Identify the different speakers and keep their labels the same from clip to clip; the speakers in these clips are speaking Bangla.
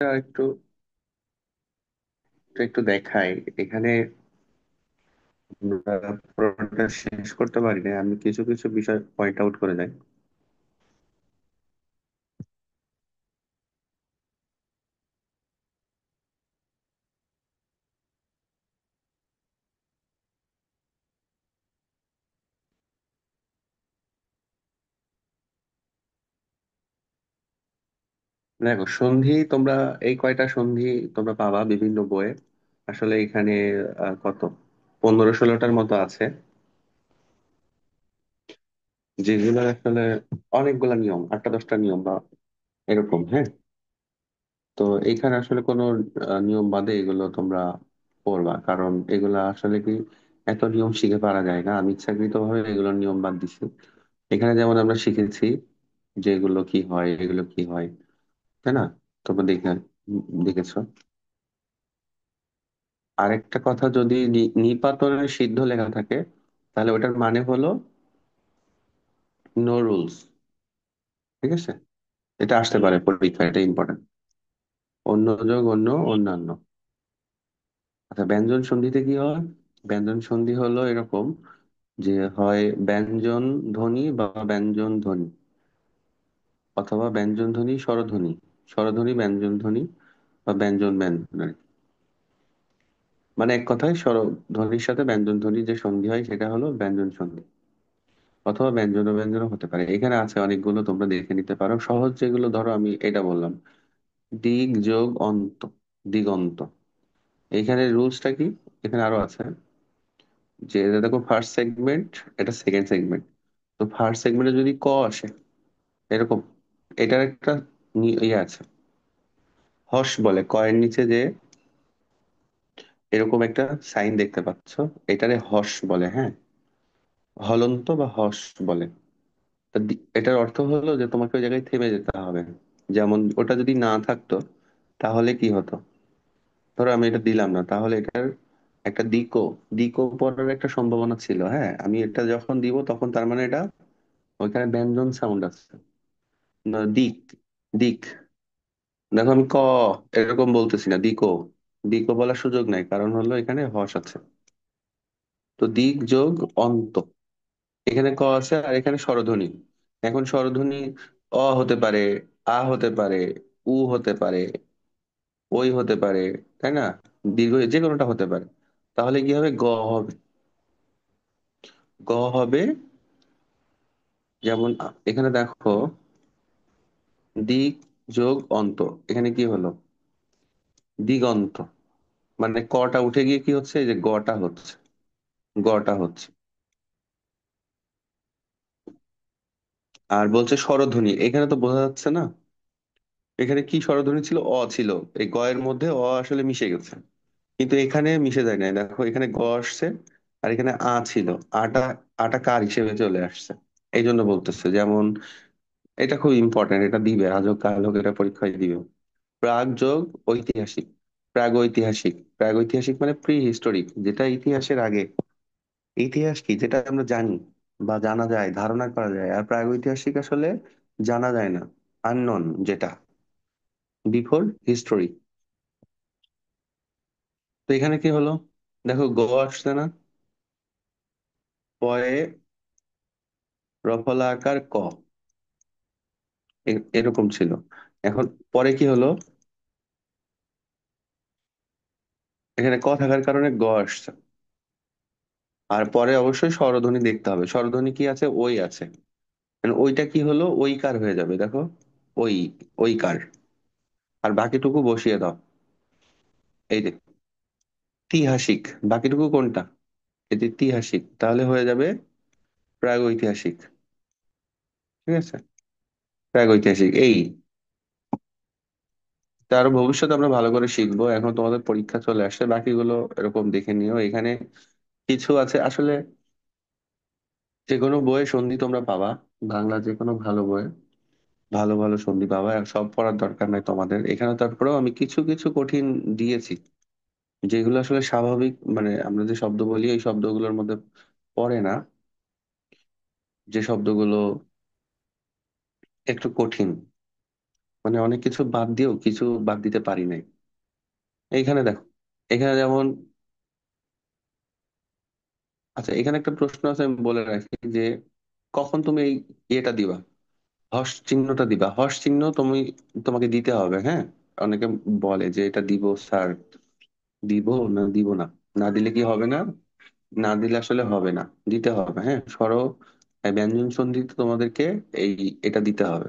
Speaker 1: একটু একটু দেখাই এখানে। আমরা পুরোটা শেষ করতে পারি না, আমি কিছু কিছু বিষয় পয়েন্ট আউট করে যাই। দেখো, সন্ধি তোমরা এই কয়টা সন্ধি তোমরা পাবা বিভিন্ন বইয়ে। আসলে এখানে কত 15-16টার মতো আছে, যেগুলো আসলে অনেকগুলা নিয়ম, 8-10টা নিয়ম বা এরকম। হ্যাঁ, তো এইখানে আসলে কোনো নিয়ম বাদে এগুলো তোমরা পড়বা, কারণ এগুলা আসলে কি এত নিয়ম শিখে পারা যায় না। আমি ইচ্ছাকৃত ভাবে এগুলো নিয়ম বাদ দিছি। এখানে যেমন আমরা শিখেছি যে এগুলো কি হয়, এগুলো কি হয়, তাই না? তোমরা দেখেছো। আরেকটা কথা, যদি নিপাতনে সিদ্ধ লেখা থাকে তাহলে ওটার মানে হলো নো রুলস। ঠিক আছে, এটা আসতে পারে পরীক্ষা, এটা ইম্পর্টেন্ট। অন্য যোগ অন্য, অন্যান্য। আচ্ছা, ব্যঞ্জন সন্ধিতে কি হয়? ব্যঞ্জন সন্ধি হলো এরকম যে হয় ব্যঞ্জন ধ্বনি বা ব্যঞ্জন ধ্বনি, অথবা ব্যঞ্জন ধ্বনি স্বরধ্বনি, স্বরধ্বনি ব্যঞ্জন ধ্বনি বা ব্যঞ্জন ব্যঞ্জন আর কি। মানে এক কথায় স্বরধ্বনির সাথে ব্যঞ্জন ধ্বনির যে সন্ধি হয় সেটা হলো ব্যঞ্জন সন্ধি, অথবা ব্যঞ্জন ব্যঞ্জন হতে পারে। এখানে আছে অনেকগুলো, তোমরা দেখে নিতে পারো। সহজ যেগুলো ধরো, আমি এটা বললাম দিক যোগ অন্ত, দিগন্ত। এইখানে রুলসটা কি? এখানে আরো আছে যে এটা দেখো ফার্স্ট সেগমেন্ট, এটা সেকেন্ড সেগমেন্ট। তো ফার্স্ট সেগমেন্টে যদি ক আসে এরকম, এটার একটা ইয়ে আছে, হর্ষ বলে। কয়ের নিচে যে এরকম একটা সাইন দেখতে পাচ্ছ, এটারে হর্ষ বলে। হ্যাঁ, হলন্ত বা হর্ষ বলে। তা এটার অর্থ হলো যে তোমাকে ওই জায়গায় থেমে যেতে হবে। যেমন ওটা যদি না থাকতো তাহলে কি হতো? ধরো আমি এটা দিলাম না, তাহলে এটার একটা দিকও দিকও পড়ার একটা সম্ভাবনা ছিল। হ্যাঁ, আমি এটা যখন দিব তখন তার মানে এটা ওইখানে ব্যঞ্জন সাউন্ড আছে। না, দিক, দিক। দেখো আমি এরকম বলতেছি না, দিকও। দিকও বলার সুযোগ নাই, কারণ হলো এখানে হর্ষ আছে। তো দিক যোগ অন্ত, এখানে ক আছে আর এখানে স্বরধ্বনি। এখন স্বরধ্বনি হতে পারে, হতে পারে, হতে পারে, ওই হতে পারে, তাই না? দীর্ঘ যে কোনোটা হতে পারে। তাহলে কি হবে? হবে। হবে। যেমন এখানে দেখো, দিক যোগ অন্ত, এখানে কি হলো? দিগন্ত। মানে কটা উঠে গিয়ে কি হচ্ছে? এই যে গটা হচ্ছে, গটা হচ্ছে। আর বলছে স্বরধ্বনি, এখানে তো বোঝা যাচ্ছে না এখানে কি স্বরধ্বনি ছিল। ছিল, এই গয়ের মধ্যে আসলে মিশে গেছে, কিন্তু এখানে মিশে যায় না। দেখো এখানে আসছে, আর এখানে ছিল। আটা, আটা কার হিসেবে চলে আসছে। এই জন্য বলতেছে। যেমন এটা খুব ইম্পর্টেন্ট, এটা দিবে আজ হোক কাল হোক, এটা পরীক্ষায় দিবে। প্রাগ যোগ ঐতিহাসিক, প্রাগ ঐতিহাসিক। প্রাগ ঐতিহাসিক মানে প্রি হিস্টোরিক, যেটা ইতিহাসের আগে। ইতিহাস কি, যেটা আমরা জানি বা জানা যায়, ধারণা করা যায়। আর প্রাগ ঐতিহাসিক আসলে জানা যায় না, আননন, যেটা বিফোর হিস্টোরি। তো এখানে কি হলো? দেখো আসছে না, পরে রফলা আকার এরকম ছিল। এখন পরে কি হলো? এখানে থাকার কারণে আসছে। আর পরে অবশ্যই স্বরধ্বনি দেখতে হবে। স্বরধ্বনি কি আছে? ওই আছে। মানে ওইটা কি হলো? ওইকার হয়ে যাবে। দেখো, ওই, ওইকার। আর বাকিটুকু বসিয়ে দাও। এই যে ঐতিহাসিক, বাকিটুকু কোনটা? এই যে ঐতিহাসিক, তাহলে হয়ে যাবে প্রাগ ঐতিহাসিক। ঠিক আছে, প্রাগ ঐতিহাসিক। এই তার ভবিষ্যতে আমরা ভালো করে শিখবো। এখন তোমাদের পরীক্ষা চলে আসছে, বাকিগুলো এরকম দেখে নিও। এখানে কিছু আছে আসলে, যে কোনো বইয়ে সন্ধি তোমরা পাবা। বাংলা যে কোনো ভালো বইয়ে ভালো ভালো সন্ধি পাবা। আর সব পড়ার দরকার নাই তোমাদের এখানে। তারপরেও আমি কিছু কিছু কঠিন দিয়েছি, যেগুলো আসলে স্বাভাবিক, মানে আমরা যে শব্দ বলি এই শব্দগুলোর মধ্যে পড়ে না, যে শব্দগুলো একটু কঠিন। মানে অনেক কিছু বাদ দিয়েও কিছু বাদ দিতে পারি নাই। এইখানে দেখো, এখানে যেমন, আচ্ছা এখানে একটা প্রশ্ন আছে, আমি বলে রাখি যে কখন তুমি এই ইয়েটা দিবা, হস চিহ্নটা দিবা। হস চিহ্ন তুমি, তোমাকে দিতে হবে, হ্যাঁ। অনেকে বলে যে এটা দিব স্যার, দিব না দিব না, না দিলে কি হবে না, না দিলে আসলে হবে না, দিতে হবে, হ্যাঁ। ব্যঞ্জন সন্ধিতে তোমাদেরকে এই এটা দিতে হবে।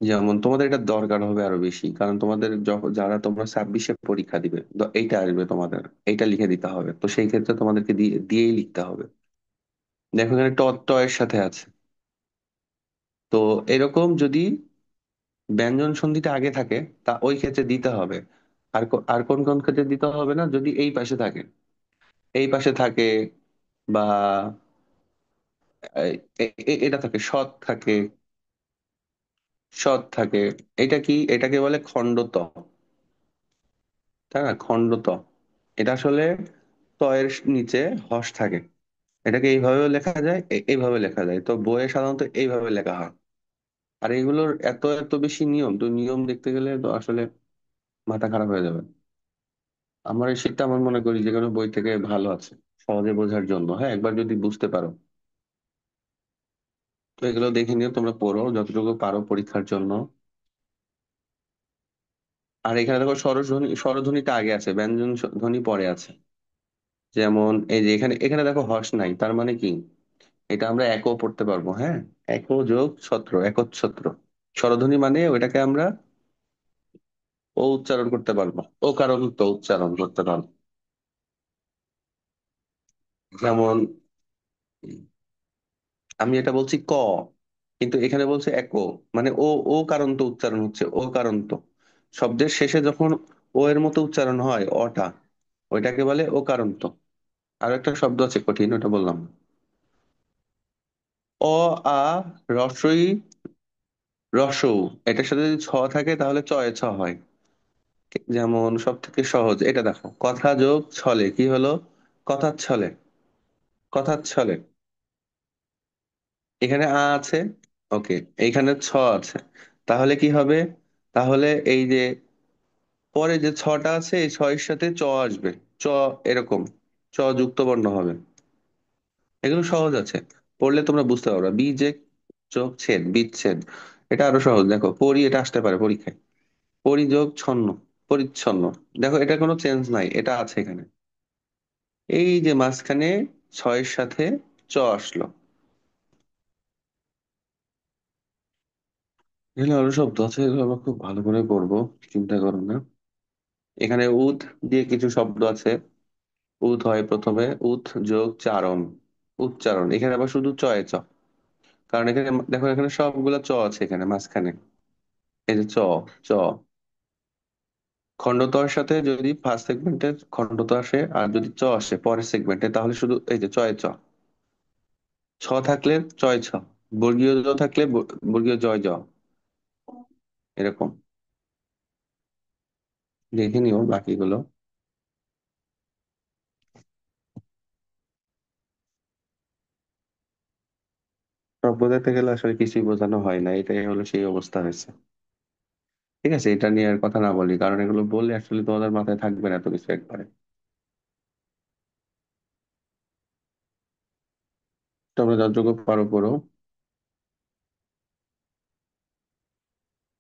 Speaker 1: যেমন তোমাদের এটা দরকার হবে আরো বেশি, কারণ তোমাদের যখন যারা তোমরা 26-এ পরীক্ষা দিবে, এইটা আসবে তোমাদের, এইটা লিখে দিতে হবে, তো সেই ক্ষেত্রে তোমাদেরকে দিয়েই লিখতে হবে। দেখো এখানে ট এর সাথে আছে। তো এরকম যদি ব্যঞ্জন সন্ধিটা আগে থাকে, তা ওই ক্ষেত্রে দিতে হবে। আর কোন কোন ক্ষেত্রে দিতে হবে না, যদি এই পাশে থাকে, এই পাশে থাকে, বা এটা থাকে, সৎ থাকে, সৎ থাকে। এটা কি, এটাকে বলে খণ্ডত, তাই না, খণ্ডত। এটা আসলে ত এর নিচে হস থাকে। এটাকে এইভাবেও লেখা যায়, এইভাবে লেখা যায়, তো বইয়ে সাধারণত এইভাবে লেখা হয়। আর এগুলোর এত এত বেশি নিয়ম, তো নিয়ম দেখতে গেলে তো আসলে মাথা খারাপ হয়ে যাবে। আমার এই শীটটা আমার মনে করি যে কোনো বই থেকে ভালো আছে, সহজে বোঝার জন্য, হ্যাঁ, একবার যদি বুঝতে পারো। তো এগুলো দেখে নিও, তোমরা পড়ো যতটুকু পারো পরীক্ষার জন্য। আর এখানে দেখো স্বরধ্বনি, স্বরধ্বনিটা আগে আছে, ব্যঞ্জন ধ্বনি পরে আছে। যেমন এই যে এখানে, এখানে দেখো হর্ষ নাই, তার মানে কি, এটা আমরা একও পড়তে পারবো, হ্যাঁ। একও যোগ ছত্র, একচ্ছত্র। স্বরধ্বনি মানে ওইটাকে আমরা ও উচ্চারণ করতে পারবো, ও কারণ তো উচ্চারণ করতে পারবো। যেমন আমি এটা বলছি ক, কিন্তু এখানে বলছে একো, মানে ও, ও কারণ তো উচ্চারণ হচ্ছে, ও কারণ তো। শব্দের শেষে যখন ও এর মতো উচ্চারণ হয় অটা, ওইটাকে বলে ও কারণ তো। আর একটা শব্দ আছে কঠিন, ওটা বললাম না। অ, আ, রস্বই, রসৌ, এটার সাথে যদি ছ থাকে তাহলে চয়ে ছ হয়। যেমন সব থেকে সহজ এটা দেখো, কথা যোগ ছলে কি হলো, কথার ছলে, কথার ছলে। এখানে আ আছে, ওকে, এইখানে ছ আছে, তাহলে কি হবে, তাহলে এই যে পরে যে ছটা আছে, এই ছয়ের সাথে চ আসবে, চ, এরকম চ যুক্ত বর্ণ হবে। এগুলো সহজ আছে, পড়লে তোমরা বুঝতে পারবে। বীজে যোগ ছেদ, বিচ্ছেদ, এটা আরো সহজ। দেখো পরি, এটা আসতে পারে পরীক্ষায়, পরিযোগ ছন্ন, পরিচ্ছন্ন। দেখো এটা কোনো চেঞ্জ নাই, এটা আছে এখানে। এই যে মাঝখানে ছয়ের সাথে চ আসলো। এগুলো আরো শব্দ আছে, এগুলো আমরা খুব ভালো করে পড়বো, চিন্তা করো না। এখানে উদ দিয়ে কিছু শব্দ আছে। উদ হয় প্রথমে, উদ যোগ চারণ, উচ্চারণ। এখানে আবার শুধু চয়ে চ, কারণ এখানে দেখো এখানে সবগুলো চ আছে এখানে মাঝখানে। এই যে চ, চ। খণ্ডতার সাথে যদি ফার্স্ট সেগমেন্টে খণ্ডত আসে, আর যদি চ আসে পরের সেগমেন্টে, তাহলে শুধু এই যে চয়ে চ। ছ থাকলে চয় ছ, বর্গীয় জ থাকলে বর্গীয় জয় জ, এরকম। দেখে নিও বাকিগুলো। সব বোঝাতে গেলে আসলে কিছুই বোঝানো হয় না, এটাই হলো সেই অবস্থা হয়েছে। ঠিক আছে, এটা নিয়ে আর কথা না বলি, কারণ এগুলো বললে আসলে তোমাদের মাথায় থাকবে না এত কিছু একবারে। তোমরা যতটুকু পারো পড়ো।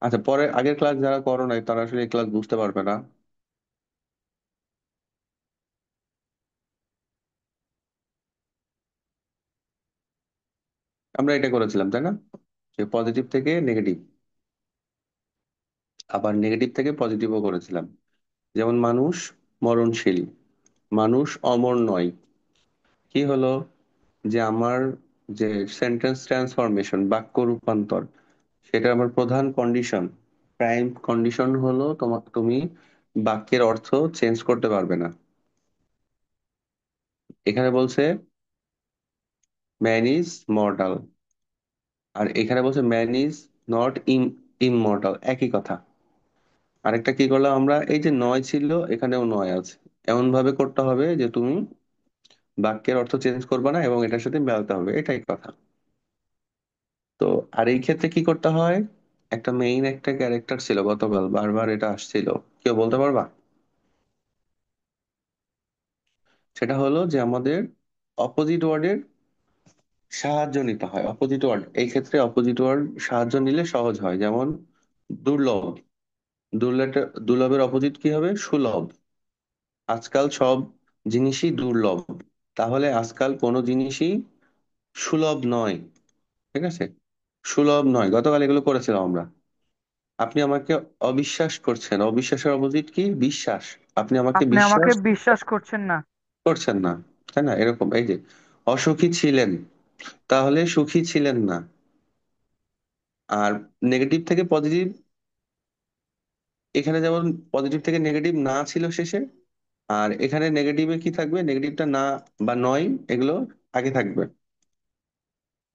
Speaker 1: আচ্ছা, পরে আগের ক্লাস যারা করো নাই তারা আসলে এই ক্লাস বুঝতে পারবে না। আমরা এটা করেছিলাম তাই না, যে পজিটিভ থেকে নেগেটিভ, আবার নেগেটিভ থেকে পজিটিভও করেছিলাম। যেমন মানুষ মরণশীল, মানুষ অমর নয়। কি হলো, যে আমার যে সেন্টেন্স ট্রান্সফরমেশন, বাক্য রূপান্তর, সেটা আমার প্রধান কন্ডিশন, প্রাইম কন্ডিশন হলো তোমার, তুমি বাক্যের অর্থ চেঞ্জ করতে পারবে না। এখানে বলছে ম্যান ইজ মর্টাল, আর এখানে বলছে ম্যান ইজ নট ইমমর্টাল, একই কথা। আরেকটা কি করলাম আমরা, এই যে নয় ছিল, এখানেও নয় আছে। এমন ভাবে করতে হবে যে তুমি বাক্যের অর্থ চেঞ্জ করবে না এবং এটার সাথে মেলাতে হবে, এটাই কথা। তো আর এই ক্ষেত্রে কি করতে হয়, একটা মেইন একটা ক্যারেক্টার ছিল, গতকাল বারবার এটা আসছিল, কেউ বলতে পারবা? সেটা হলো যে আমাদের অপোজিট ওয়ার্ডের সাহায্য নিতে হয়। অপোজিট ওয়ার্ড, এই ক্ষেত্রে অপোজিট ওয়ার্ড সাহায্য নিলে সহজ হয়। যেমন দুর্লভ, দুর্লভের অপোজিট কি হবে? সুলভ। আজকাল সব জিনিসই দুর্লভ, তাহলে আজকাল কোনো জিনিসই সুলভ নয়। ঠিক আছে, সুলভ নয়। গতকাল এগুলো করেছিলাম আমরা। আপনি আমাকে অবিশ্বাস করছেন, অবিশ্বাসের অপোজিট কি? বিশ্বাস। আপনি আমাকে
Speaker 2: আপনি আমাকে
Speaker 1: বিশ্বাস
Speaker 2: বিশ্বাস করছেন না।
Speaker 1: করছেন না, তাই না? এরকম, এই যে অসুখী ছিলেন, তাহলে সুখী ছিলেন না। আর নেগেটিভ থেকে পজিটিভ, এখানে যেমন পজিটিভ থেকে নেগেটিভ না ছিল শেষে, আর এখানে নেগেটিভে কি থাকবে? নেগেটিভটা না বা নয়, এগুলো আগে থাকবে।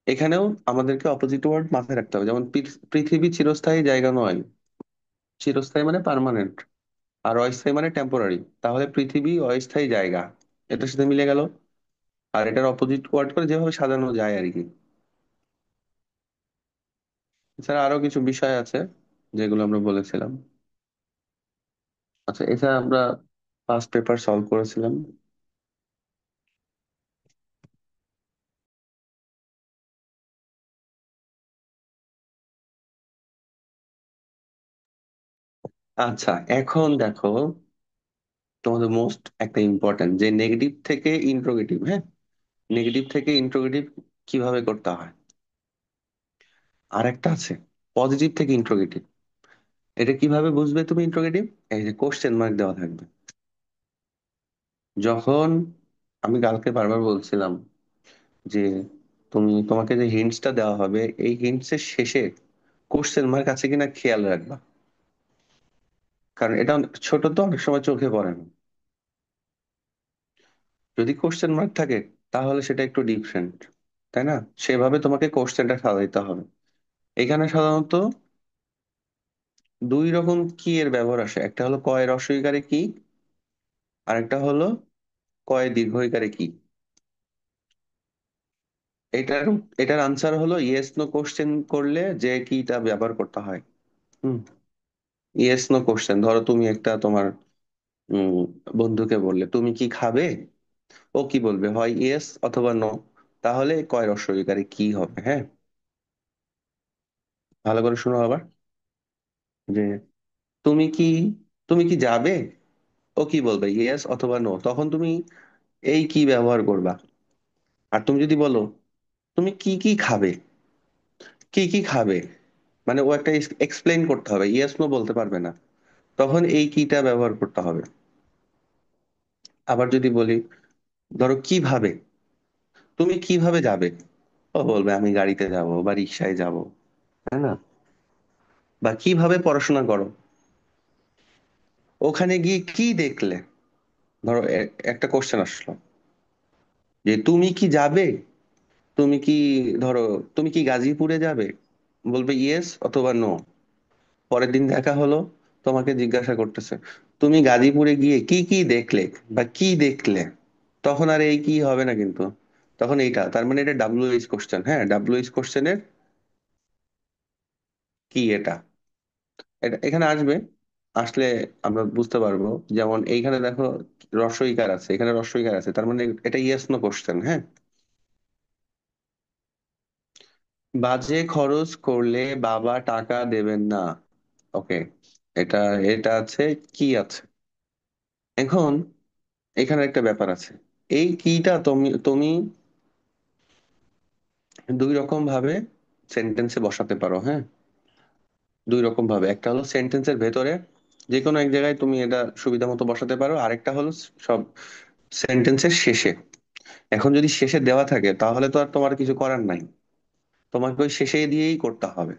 Speaker 1: এখানেও আমাদেরকে অপোজিট ওয়ার্ড মাথায় রাখতে হবে। যেমন পৃথিবী চিরস্থায়ী জায়গা নয়। চিরস্থায়ী মানে পার্মানেন্ট, আর অস্থায়ী মানে টেম্পোরারি। তাহলে পৃথিবী অস্থায়ী জায়গা, এটার সাথে মিলে গেল। আর এটার অপোজিট ওয়ার্ড করে যেভাবে সাজানো যায় আর কি। এছাড়া আরো কিছু বিষয় আছে যেগুলো আমরা বলেছিলাম। আচ্ছা, এছাড়া আমরা ফার্স্ট পেপার সলভ করেছিলাম। আচ্ছা, এখন দেখো, তোমাদের মোস্ট একটা ইম্পর্টেন্ট যে নেগেটিভ থেকে ইন্ট্রোগেটিভ। হ্যাঁ, নেগেটিভ থেকে ইন্ট্রোগেটিভ কিভাবে করতে হয়। আর একটা আছে পজিটিভ থেকে ইন্ট্রোগেটিভ। এটা কিভাবে বুঝবে তুমি ইন্ট্রোগেটিভ? এই যে কোশ্চেন মার্ক দেওয়া থাকবে। যখন আমি কালকে বারবার বলছিলাম যে তোমাকে যে হিন্টসটা দেওয়া হবে, এই হিন্টস এর শেষে কোশ্চেন মার্ক আছে কিনা খেয়াল রাখবা। কারণ এটা ছোট তো, অনেক সময় চোখে পড়ে না। যদি কোশ্চেন মার্ক থাকে তাহলে সেটা একটু ডিফারেন্ট, তাই না? সেভাবে তোমাকে কোশ্চেনটা সাজাইতে হবে। এখানে সাধারণত দুই রকম কি এর ব্যবহার আসে। একটা হলো কয় রস্বইকারে কি, আর একটা হলো কয় দীর্ঘইকারে কি। এটার এটার আনসার হলো ইয়েস নো কোশ্চেন করলে যে কিটা ব্যবহার করতে হয়। হুম, ইয়েস নো কোশ্চেন। ধরো তুমি একটা তোমার উম বন্ধুকে বললে তুমি কি খাবে, ও কি বলবে? হয় ইয়েস অথবা নো। তাহলে কয় রস্বইকারে কি হবে? হ্যাঁ, ভালো করে শোনো আবার। যে তুমি কি তুমি কি যাবে, ও কি বলবে? ইয়েস অথবা নো। তখন তুমি এই কি ব্যবহার করবা। আর তুমি যদি বলো তুমি কি কি খাবে, কি কি খাবে, মানে ও একটা এক্সপ্লেইন করতে হবে, ইয়েস নো বলতে পারবে না। তখন এই কিটা ব্যবহার করতে হবে। আবার যদি বলি, ধরো কিভাবে, তুমি কিভাবে যাবে, ও বলবে আমি গাড়িতে যাব বা রিক্সায় যাব, তাই না? বা কিভাবে পড়াশোনা করো, ওখানে গিয়ে কি দেখলে। ধরো একটা কোশ্চেন আসলো যে তুমি কি যাবে, তুমি কি, ধরো তুমি কি গাজীপুরে যাবে, বলবে ইয়েস অথবা নো। পরের দিন দেখা হলো, তোমাকে জিজ্ঞাসা করতেছে তুমি গাজীপুরে গিয়ে কি কি দেখলে বা কি দেখলে। তখন আর এই কি হবে না কিন্তু, তখন এইটা, তার মানে এটা ডাব্লিউএইচ কোশ্চেন। হ্যাঁ, ডাব্লিউএইচ কোশ্চেনের কি এটা, এটা এখানে আসবে। আসলে আমরা বুঝতে পারবো। যেমন এইখানে দেখো রস্বইকার আছে, এখানে রস্বইকার আছে, তার মানে এটা ইয়েস নো কোশ্চেন। হ্যাঁ, বাজে খরচ করলে বাবা টাকা দেবেন না। ওকে, এটা এটা আছে, কি আছে। এখন এখানে একটা ব্যাপার আছে। এই কিটা তুমি তুমি দুই রকম ভাবে সেন্টেন্সে বসাতে পারো। হ্যাঁ, দুই রকম ভাবে। একটা হলো সেন্টেন্সের ভেতরে যে কোনো এক জায়গায় তুমি এটা সুবিধা মতো বসাতে পারো, আরেকটা হলো সব সেন্টেন্সের শেষে। এখন যদি শেষে দেওয়া থাকে তাহলে তো আর তোমার কিছু করার নাই, তোমাকে ওই শেষে দিয়েই করতে হবে।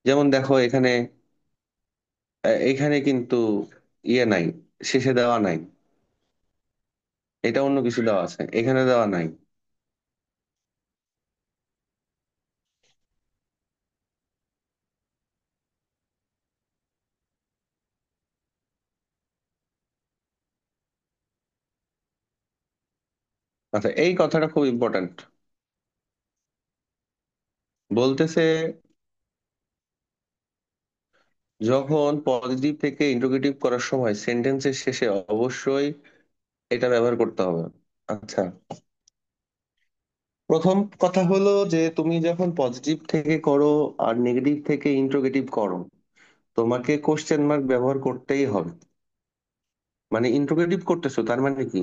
Speaker 1: যেমন দেখো এখানে, এখানে কিন্তু ইয়ে নাই, শেষে দেওয়া নাই। এটা অন্য কিছু দেওয়া আছে, এখানে দেওয়া নাই। আচ্ছা, এই কথাটা খুব ইম্পর্ট্যান্ট। বলতেছে যখন পজিটিভ থেকে ইন্টারোগেটিভ করার সময় সেন্টেন্সের শেষে অবশ্যই এটা ব্যবহার করতে হবে। আচ্ছা, প্রথম কথা হলো যে তুমি যখন পজিটিভ থেকে করো আর নেগেটিভ থেকে ইন্টারোগেটিভ করো, তোমাকে কোশ্চেন মার্ক ব্যবহার করতেই হবে। মানে ইন্টারোগেটিভ করতেছো তার মানে কি,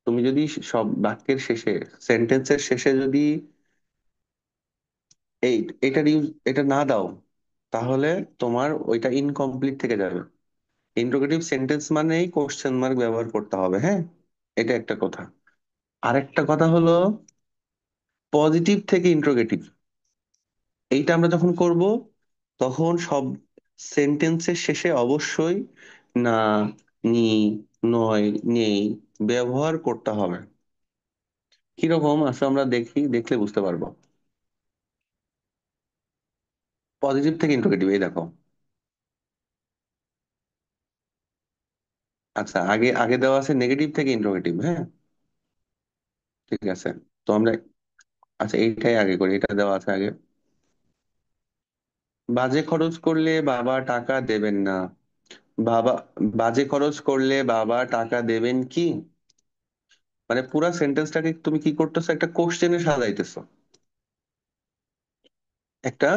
Speaker 1: তুমি যদি সব বাক্যের শেষে, সেন্টেন্সের শেষে যদি এই এটা না দাও, তাহলে তোমার ওইটা ইনকমপ্লিট থেকে যাবে। ইন্টারোগেটিভ সেন্টেন্স মানেই কোশ্চেন মার্ক ব্যবহার করতে হবে, হ্যাঁ। এটা একটা কথা। আরেকটা কথা হলো, পজিটিভ থেকে ইন্টারোগেটিভ এইটা আমরা যখন করব, তখন সব সেন্টেন্সের শেষে অবশ্যই না, নি, নয়, নেই ব্যবহার করতে হবে। কিরকম আসলে আমরা দেখলে বুঝতে পারবো। পজিটিভ থেকে ইন্টারোগেটিভ, এই দেখো। আচ্ছা, আগে আগে দেওয়া আছে নেগেটিভ থেকে ইন্টারোগেটিভ, হ্যাঁ। ঠিক আছে, তো আমরা, আচ্ছা এইটাই আগে করি, এটা দেওয়া আছে আগে। বাজে খরচ করলে বাবা টাকা দেবেন না। বাবা, বাজে খরচ করলে বাবা টাকা দেবেন কি? মানে পুরা সেন্টেন্সটাকে তুমি কি করতেছো, একটা কোশ্চেনে সাজাইতেছো, একটা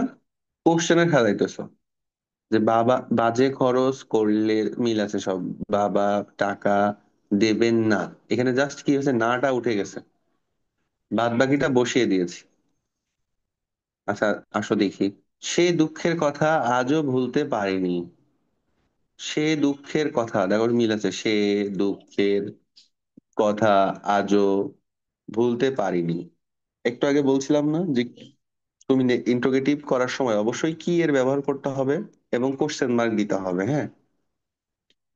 Speaker 1: কোশ্চেনে সাজাইতেছো। যে বাবা বাজে খরচ করলে, মিল আছে সব। বাবা টাকা দেবেন না, এখানে জাস্ট কি হয়েছে, নাটা উঠে গেছে, বাদ বাকিটা বসিয়ে দিয়েছি। আচ্ছা, আসো দেখি। সে দুঃখের কথা আজও ভুলতে পারিনি। সে দুঃখের কথা, দেখো মিল আছে, সে দুঃখের কথা আজও ভুলতে পারিনি। একটু আগে বলছিলাম না যে তুমি ইন্টারোগেটিভ করার সময় অবশ্যই কি এর ব্যবহার করতে হবে এবং কোশ্চেন মার্ক দিতে হবে, হ্যাঁ।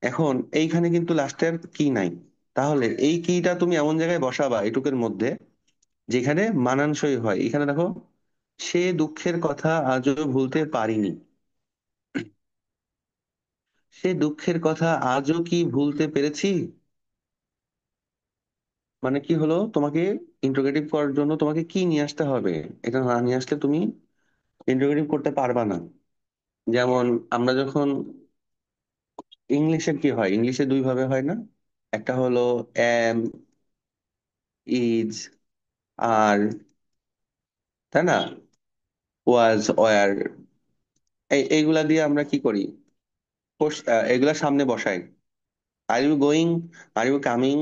Speaker 1: এখন এইখানে কিন্তু লাস্টের কি নাই, তাহলে এই কিটা তুমি এমন জায়গায় বসাবা এটুকের মধ্যে যেখানে মানানসই হয়। এখানে দেখো, সে দুঃখের কথা আজও ভুলতে পারিনি। সে দুঃখের কথা আজও কি ভুলতে পেরেছি? মানে কি হলো, তোমাকে ইন্টারোগেটিভ করার জন্য তোমাকে কি নিয়ে আসতে হবে, এটা না নিয়ে আসলে তুমি ইন্টারোগেটিভ করতে পারবা না। যেমন আমরা যখন ইংলিশে কি হয়, ইংলিশে দুই ভাবে হয় না, একটা হলো এম, ইজ, আর, তাই না, ওয়াজ, ওয়ার, এইগুলা দিয়ে আমরা কি করি, এগুলা সামনে বসাই। Are you going, are you coming,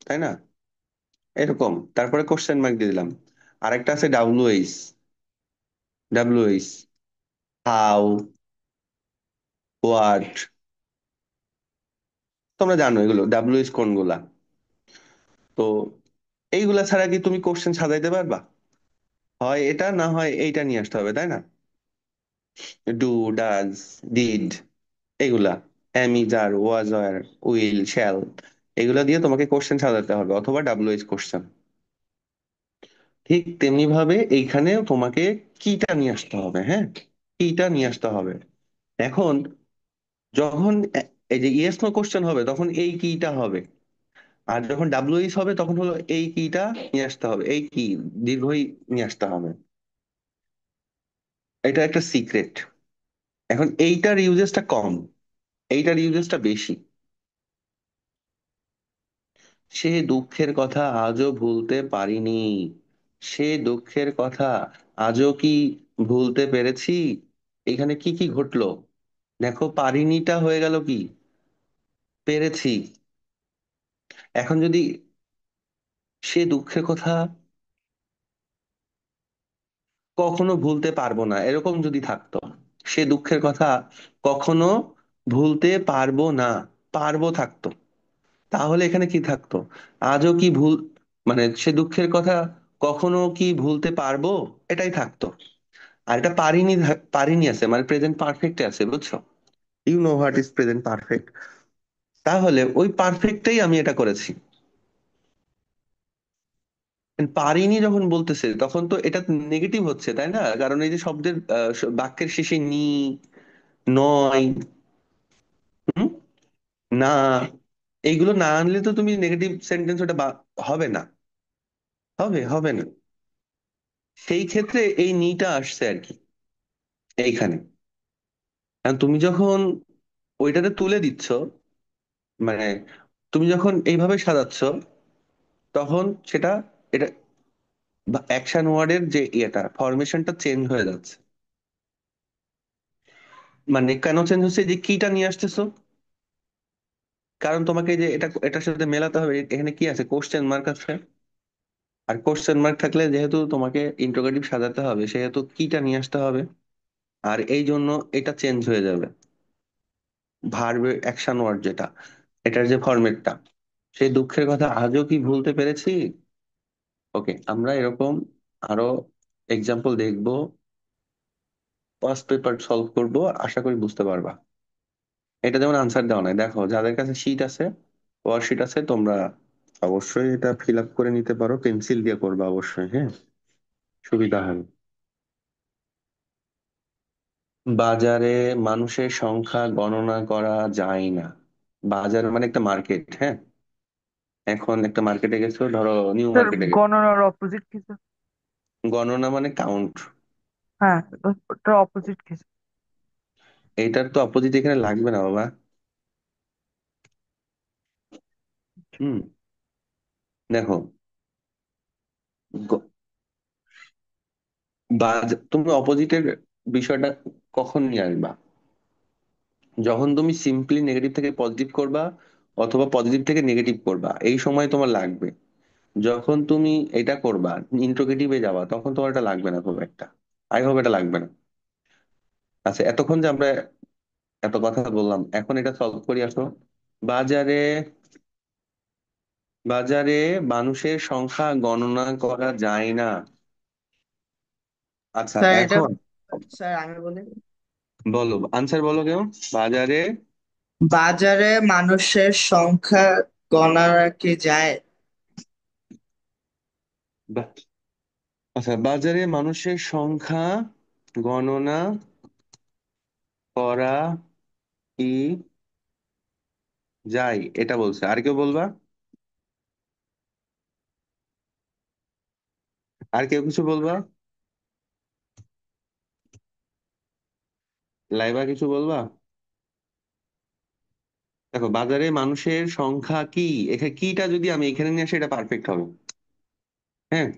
Speaker 1: তাই না, এরকম। তারপরে কোশ্চেন মার্ক দিয়ে দিলাম। আরেকটা আছে ডাব্লিউএইচ, ডাব্লিউএইচ, হাউ, হোয়াট, তোমরা জানো এগুলো ডাব্লিউএইচ কোনগুলা। তো এইগুলা ছাড়া কি তুমি কোশ্চেন সাজাইতে পারবা? হয় এটা, না হয় এইটা নিয়ে আসতে হবে, তাই না। ডু, ডাজ, ডিড, এগুলা, am, is, are, was, were, will, shall, এগুলা দিয়ে তোমাকে কোশ্চেন সাজাতে হবে, অথবা ডাব্লিউএইচ কোশ্চেন। ঠিক তেমনি ভাবে এইখানেও তোমাকে কিটা নিয়ে আসতে হবে, হ্যাঁ। কিটা নিয়ে আসতে হবে। এখন যখন এই যে ইয়েস নো কোশ্চেন হবে, তখন এই কিটা হবে। আর যখন ডাব্লিউএইচ হবে, তখন হলো এই কিটা নিয়ে আসতে হবে, এই কি, দীর্ঘই নিয়ে আসতে হবে। এটা একটা সিক্রেট। এখন এইটার ইউজেসটা কম, এইটার ইউজেসটা বেশি। সে দুঃখের কথা আজও ভুলতে পারিনি। সে দুঃখের কথা আজও কি ভুলতে পেরেছি? এখানে কি কি ঘটলো, দেখো, পারিনিটা হয়ে গেল কি, পেরেছি। এখন যদি সে দুঃখের কথা কখনো ভুলতে পারবো না, এরকম যদি থাকতো, সে দুঃখের কথা কখনো ভুলতে পারবো না, পারবো থাকতো, তাহলে এখানে কি থাকতো, আজও কি ভুল, মানে সে দুঃখের কথা কখনো কি ভুলতে পারবো, এটাই থাকতো। আর এটা পারিনি, পারিনি আছে মানে প্রেজেন্ট পারফেক্টে আছে, বুঝছো। You know what is present perfect, তাহলে ওই পারফেক্টটাই আমি এটা করেছি। পারিনি যখন বলতেছে, তখন তো এটা নেগেটিভ হচ্ছে, তাই না, কারণ এই যে শব্দের বাক্যের শেষে নি, নয়, হুম, না, এইগুলো না আনলে তো তুমি নেগেটিভ সেন্টেন্স ওটা হবে না, হবে না। সেই ক্ষেত্রে এই নিটা আসছে আর কি এইখানে। And তুমি যখন ওইটাতে তুলে দিচ্ছ, মানে তুমি যখন এইভাবে সাজাচ্ছ, তখন সেটা, এটা অ্যাকশন ওয়ার্ডের যে ইয়েটা ফরমেশনটা চেঞ্জ হয়ে যাচ্ছে। মানে কেন চেঞ্জ হচ্ছে, যে কিটা নিয়ে আসতেছো, কারণ তোমাকে যে এটা এটার সাথে মেলাতে হবে, এখানে কি আছে, কোশ্চেন মার্ক আছে। আর কোশ্চেন মার্ক থাকলে যেহেতু তোমাকে ইন্টারোগেটিভ সাজাতে হবে, সেহেতু কিটা নিয়ে আসতে হবে। আর এই জন্য এটা চেঞ্জ হয়ে যাবে, ভার্বের অ্যাকশন ওয়ার্ড যেটা, এটার যে ফরম্যাটটা। সেই দুঃখের কথা আজও কি ভুলতে পেরেছি। ওকে, আমরা এরকম আরো এক্সাম্পল দেখবো, পাস্ট পেপার সলভ করব, আশা করি বুঝতে পারবা। এটা যেমন আনসার দেওয়া নাই, দেখো যাদের কাছে শিট আছে, ওয়ার্কশিট আছে, তোমরা অবশ্যই এটা ফিল আপ করে নিতে পারো, পেন্সিল দিয়ে করবা অবশ্যই, হ্যাঁ, সুবিধা হবে। বাজারে মানুষের সংখ্যা গণনা করা যায় না। বাজার মানে একটা মার্কেট, হ্যাঁ। এখন একটা মার্কেটে গেছো, ধরো নিউ
Speaker 2: স্যার,
Speaker 1: মার্কেটে গেছো।
Speaker 2: গণনার অপোজিট কি স্যার?
Speaker 1: গণনা মানে কাউন্ট।
Speaker 2: হ্যাঁ, ওটার অপোজিট কি স্যার?
Speaker 1: এইটার তো অপোজিট এখানে লাগবে না বাবা। হুম, দেখো, গ- তুমি অপোজিটের বিষয়টা কখন নিয়ে আসবা, যখন তুমি সিম্পলি নেগেটিভ থেকে পজিটিভ করবা, অথবা পজিটিভ থেকে নেগেটিভ করবা, এই সময় তোমার লাগবে। যখন তুমি এটা করবা, ইন্ট্রোগেটিভে যাবা, তখন তোমার এটা লাগবে না খুব একটা। আই হোপ এটা লাগবে না। আচ্ছা, এতক্ষণ যে আমরা এত কথা বললাম, এখন এটা সলভ করি, আসো। বাজারে বাজারে মানুষের সংখ্যা গণনা করা যায় না। আচ্ছা,
Speaker 2: স্যার এটা,
Speaker 1: এখন
Speaker 2: স্যার আমি বলি,
Speaker 1: বলো, আনসার বলো কেউ। বাজারে,
Speaker 2: বাজারে মানুষের সংখ্যা গণনা কি যায়?
Speaker 1: বা- আচ্ছা, বাজারে মানুষের সংখ্যা গণনা করা কি যায়, এটা বলছে। আর কেউ বলবা, আর কেউ কিছু বলবা, লাইবা কিছু বলবা। দেখো, বাজারে মানুষের সংখ্যা কি, এখানে কিটা যদি আমি এখানে নিয়ে আসি, এটা পারফেক্ট হবে। হ্যাঁ,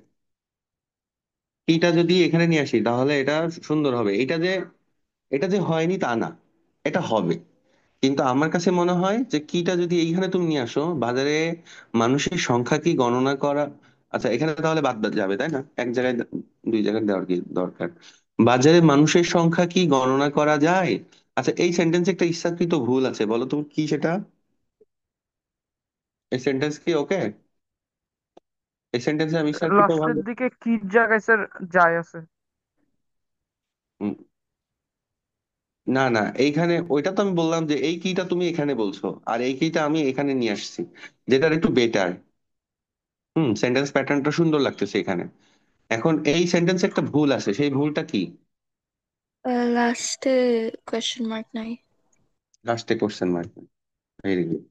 Speaker 1: কিটা যদি এখানে নিয়ে আসি, তাহলে এটা সুন্দর হবে। এটা যে হয়নি তা না, এটা হবে। কিন্তু আমার কাছে মনে হয় যে কিটা যদি এইখানে তুমি নিয়ে আসো, বাজারে মানুষের সংখ্যা কি গণনা করা। আচ্ছা, এখানে তাহলে বাদ বাদ যাবে, তাই না, এক জায়গায় দুই জায়গায় দেওয়ার কি দরকার। বাজারে মানুষের সংখ্যা কি গণনা করা যায়। আচ্ছা, এই সেন্টেন্সে একটা ইচ্ছাকৃত ভুল আছে, বলো তুমি কি সেটা। এই সেন্টেন্স কি ওকে, এই সেন্টেন্সে আমি ইচ্ছাকৃত
Speaker 2: লাস্টের
Speaker 1: ভাবে,
Speaker 2: দিকে কি জায়গায় স্যার যায় আছে?
Speaker 1: উম, না না, এইখানে ওইটা তো আমি বললাম যে এই কিটা তুমি এখানে বলছো, আর এই কিটা আমি এখানে নিয়ে আসছি, যেটার একটু বেটার। সেন্টেন্স প্যাটার্নটা সুন্দর লাগতেছে এখানে। এখন এই সেন্টেন্সে একটা ভুল আছে, সেই ভুলটা কি।
Speaker 3: লাস্টে কোয়েশ্চেন মার্ক নাই।
Speaker 1: লাস্টে কোশ্চেন মার্ক। Very good.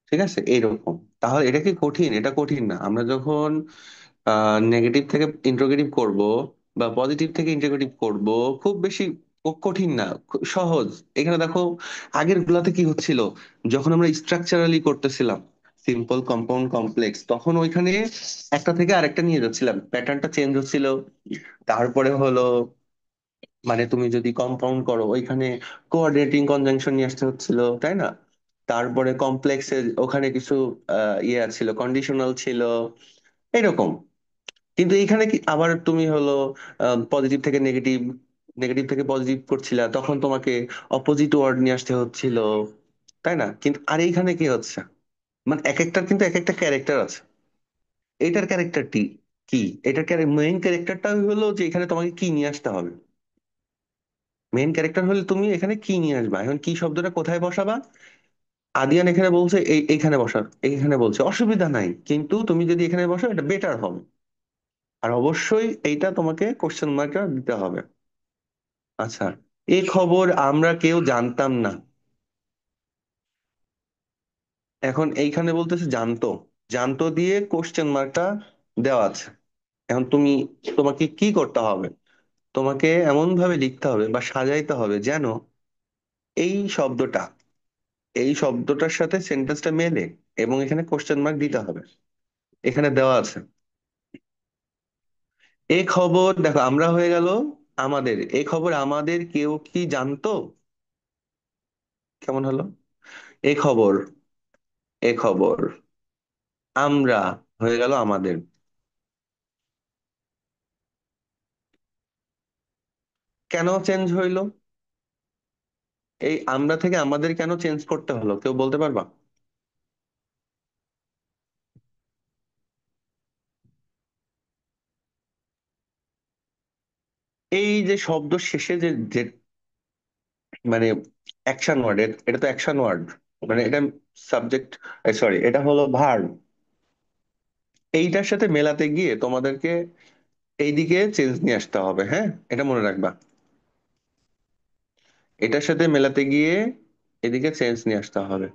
Speaker 1: ঠিক আছে, এইরকম। তাহলে এটা কি কঠিন, এটা কঠিন না। আমরা যখন নেগেটিভ থেকে ইন্টারোগেটিভ করব, বা পজিটিভ থেকে ইন্টারোগেটিভ করব, খুব বেশি কঠিন না, খুব সহজ। এখানে দেখো, আগের গুলাতে কি হচ্ছিল, যখন আমরা স্ট্রাকচারালি করতেছিলাম, সিম্পল, কম্পাউন্ড, কমপ্লেক্স, তখন ওইখানে একটা থেকে আরেকটা নিয়ে যাচ্ছিলাম, প্যাটার্নটা চেঞ্জ হচ্ছিল। তারপরে হলো, মানে তুমি যদি কম্পাউন্ড করো, ওইখানে কোঅর্ডিনেটিং কনজাংশন নিয়ে আসতে হচ্ছিল, তাই না। তারপরে কমপ্লেক্সে ওখানে কিছু ইয়ে ছিল, কন্ডিশনাল ছিল, এরকম। কিন্তু এইখানে কি আবার তুমি হলো পজিটিভ থেকে নেগেটিভ, নেগেটিভ থেকে পজিটিভ করছিলা, তখন তোমাকে অপোজিট ওয়ার্ড নিয়ে আসতে হচ্ছিল, তাই না। কিন্তু আর এইখানে কি হচ্ছে, মানে এক একটার কিন্তু এক একটা ক্যারেক্টার আছে। এটার ক্যারেক্টারটি কি, এটার মেইন ক্যারেক্টারটা হলো যে এখানে তোমাকে কি নিয়ে আসতে হবে। মেইন ক্যারেক্টার হলে তুমি এখানে কি নিয়ে আসবা, এখন কি শব্দটা কোথায় বসাবা। আদিয়ান এখানে বলছে এইখানে বসার, এইখানে বলছে অসুবিধা নাই, কিন্তু তুমি যদি এখানে বসো এটা বেটার হবে। আর অবশ্যই এইটা তোমাকে কোশ্চেন মার্কটা দিতে হবে। আচ্ছা, এই খবর আমরা কেউ জানতাম না। এখন এইখানে বলতেছে জানতো, জানতো দিয়ে কোশ্চেন মার্কটা দেওয়া আছে। এখন তোমাকে কি করতে হবে, তোমাকে এমন ভাবে লিখতে হবে বা সাজাইতে হবে যেন এই শব্দটা এই শব্দটার সাথে সেন্টেন্সটা মেলে, এবং এখানে কোশ্চেন মার্ক দিতে হবে। এখানে দেওয়া আছে, এ খবর দেখো, আমরা হয়ে গেল আমাদের, এ খবর আমাদের কেউ কি জানতো? কেমন হলো? এ খবর, এ খবর আমরা হয়ে গেল আমাদের। কেন চেঞ্জ হইলো? এই আমরা থেকে আমাদের কেন চেঞ্জ করতে হলো, কেউ বলতে পারবা? এই যে শব্দ শেষে যে যে মানে অ্যাকশন ওয়ার্ড, এটা তো অ্যাকশন ওয়ার্ড, মানে এটা সাবজেক্ট, সরি, এটা হলো ভার্ব। এইটার সাথে মেলাতে গিয়ে তোমাদেরকে এইদিকে চেঞ্জ নিয়ে আসতে হবে, হ্যাঁ, এটা মনে রাখবা। এটার সাথে মেলাতে গিয়ে এদিকে চেঞ্জ নিয়ে আসতে হবে।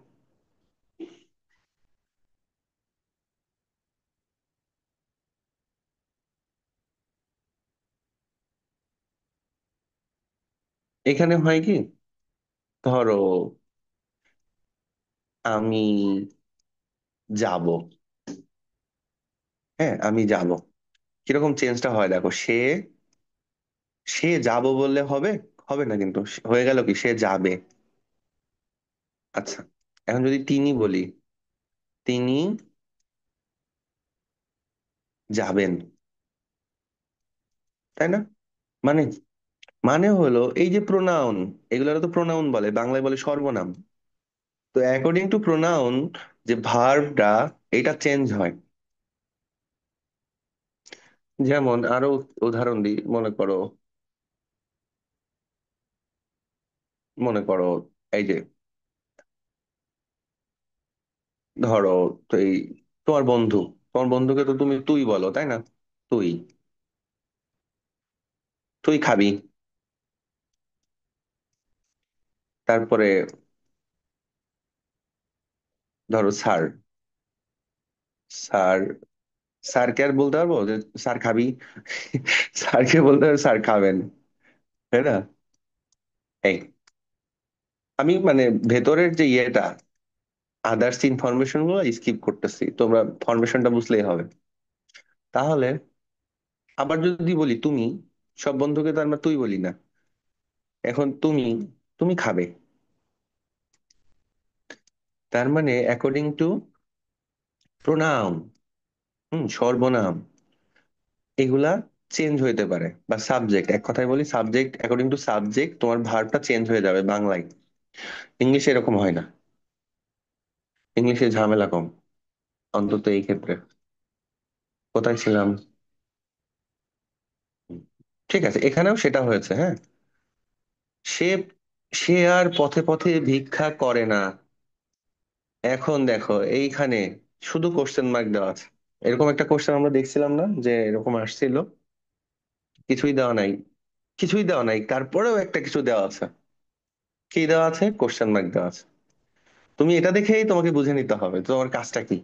Speaker 1: এখানে হয় কি, ধরো আমি যাব, হ্যাঁ আমি যাব, কিরকম চেঞ্জটা হয় দেখো, সে সে যাব বললে হবে? হবে না কিন্তু, হয়ে গেল কি, সে যাবে। আচ্ছা, এখন যদি তিনি বলি, তিনি যাবেন, তাই না? মানে মানে হলো এই যে প্রোনাউন, এগুলো তো প্রোনাউন বলে, বাংলায় বলে সর্বনাম। তো অ্যাকর্ডিং টু প্রোনাউন যে ভার্বটা, এটা চেঞ্জ হয়। যেমন আরো উদাহরণ দিই, মনে করো এই যে, ধরো, তো এই তোমার বন্ধু, তোমার বন্ধুকে তো তুমি তুই বলো, তাই না? তুই, তুই খাবি। তারপরে ধরো স্যার, স্যার, স্যারকে আর বলতে পারবো যে স্যার খাবি? স্যারকে বলতে হবে স্যার খাবেন, তাই না? এই আমি মানে ভেতরের যে ইয়েটা, আদার্স ইনফরমেশন গুলো স্কিপ করতেছি, তোমরা ফরমেশনটা বুঝলেই হবে। তাহলে আবার যদি বলি তুমি, সব বন্ধুকে তো আমরা তুই বলি না। এখন তুমি, তুমি খাবে, তার মানে অ্যাকর্ডিং টু প্রোনাউন, সর্বনাম, এগুলা চেঞ্জ হইতে পারে। বা সাবজেক্ট, এক কথায় বলি সাবজেক্ট, অ্যাকর্ডিং টু সাবজেক্ট তোমার ভার্বটা চেঞ্জ হয়ে যাবে বাংলায়। ইংলিশে এরকম হয় না, ইংলিশে ঝামেলা কম, অন্তত এই ক্ষেত্রে। কোথায় ছিলাম? হুম, ঠিক আছে, এখানেও সেটা হয়েছে, হ্যাঁ। সে সে আর পথে পথে ভিক্ষা করে না। এখন দেখো এইখানে শুধু কোশ্চেন মার্ক দেওয়া আছে। এরকম একটা কোশ্চেন আমরা দেখছিলাম না, যে এরকম আসছিল, কিছুই দেওয়া নাই, কিছুই দেওয়া নাই, তারপরেও একটা কিছু দেওয়া আছে। কি দেওয়া আছে? কোশ্চেন মার্ক দেওয়া আছে। তুমি এটা দেখেই তোমাকে বুঝে নিতে হবে তোমার কাজটা কি।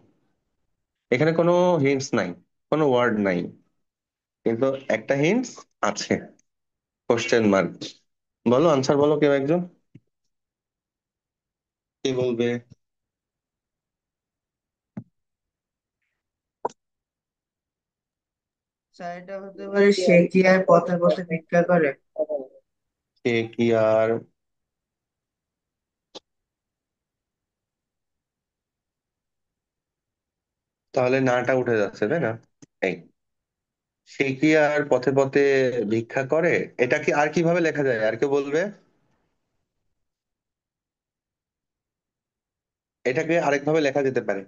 Speaker 1: এখানে কোনো হিন্টস নাই, কোনো ওয়ার্ড নাই, কিন্তু একটা হিন্টস আছে, কোশ্চেন মার্ক। বলো, আনসার বলো কেউ একজন, কে বলবে?
Speaker 2: স্যার এটা হতে পারে সে কি আর পথে পথে ভিক্ষা করে।
Speaker 1: কে কি আর, তাহলে নাটা উঠে যাচ্ছে, তাই না? এই, সে কি আর পথে পথে ভিক্ষা করে, এটা কি আর কিভাবে লেখা যায়, আর কেউ বলবে? এটাকে আরেকভাবে লেখা যেতে পারে।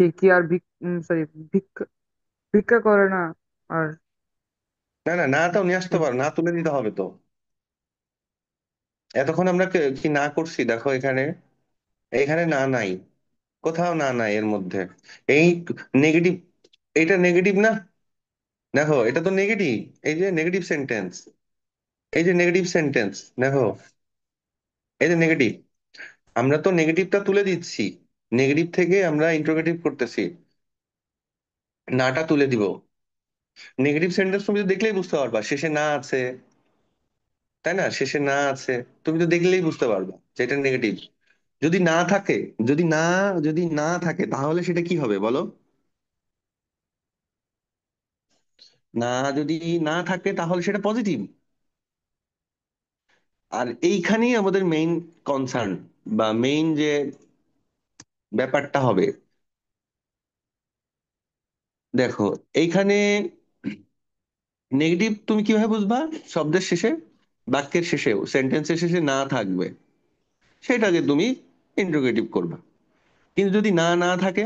Speaker 2: সে কি আর সরি, ভিক্ষা ভিক্ষা করে না আর।
Speaker 1: না না, নাটাও নিয়ে আসতে পারো, না তুলে দিতে হবে তো। এতক্ষণ আমরা কি না করছি দেখো, এখানে, এখানে না নাই, কোথাও না নাই এর মধ্যে। এই নেগেটিভ, এটা নেগেটিভ না? দেখো এটা তো নেগেটিভ, এই যে নেগেটিভ সেন্টেন্স, এই যে নেগেটিভ সেন্টেন্স, দেখো, এই যে নেগেটিভ, আমরা তো নেগেটিভটা তুলে দিচ্ছি, নেগেটিভ থেকে আমরা ইন্টারোগেটিভ করতেছি, নাটা তুলে দিব। নেগেটিভ সেন্টেন্স তুমি তো দেখলেই বুঝতে পারবা, শেষে না আছে, তাই না? শেষে না আছে, তুমি তো দেখলেই বুঝতে পারবা যে এটা নেগেটিভ। যদি না থাকে, যদি না যদি না থাকে তাহলে সেটা কি হবে বলো? না, যদি না থাকে তাহলে সেটা পজিটিভ। আর এইখানেই আমাদের মেইন কনসার্ন বা মেইন যে ব্যাপারটা হবে। দেখো, এইখানে নেগেটিভ তুমি কিভাবে বুঝবা? শব্দের শেষে, বাক্যের শেষেও, সেন্টেন্সের শেষে না থাকবে, সেটাকে তুমি ইন্টারোগেটিভ করবা। কিন্তু যদি না না থাকে,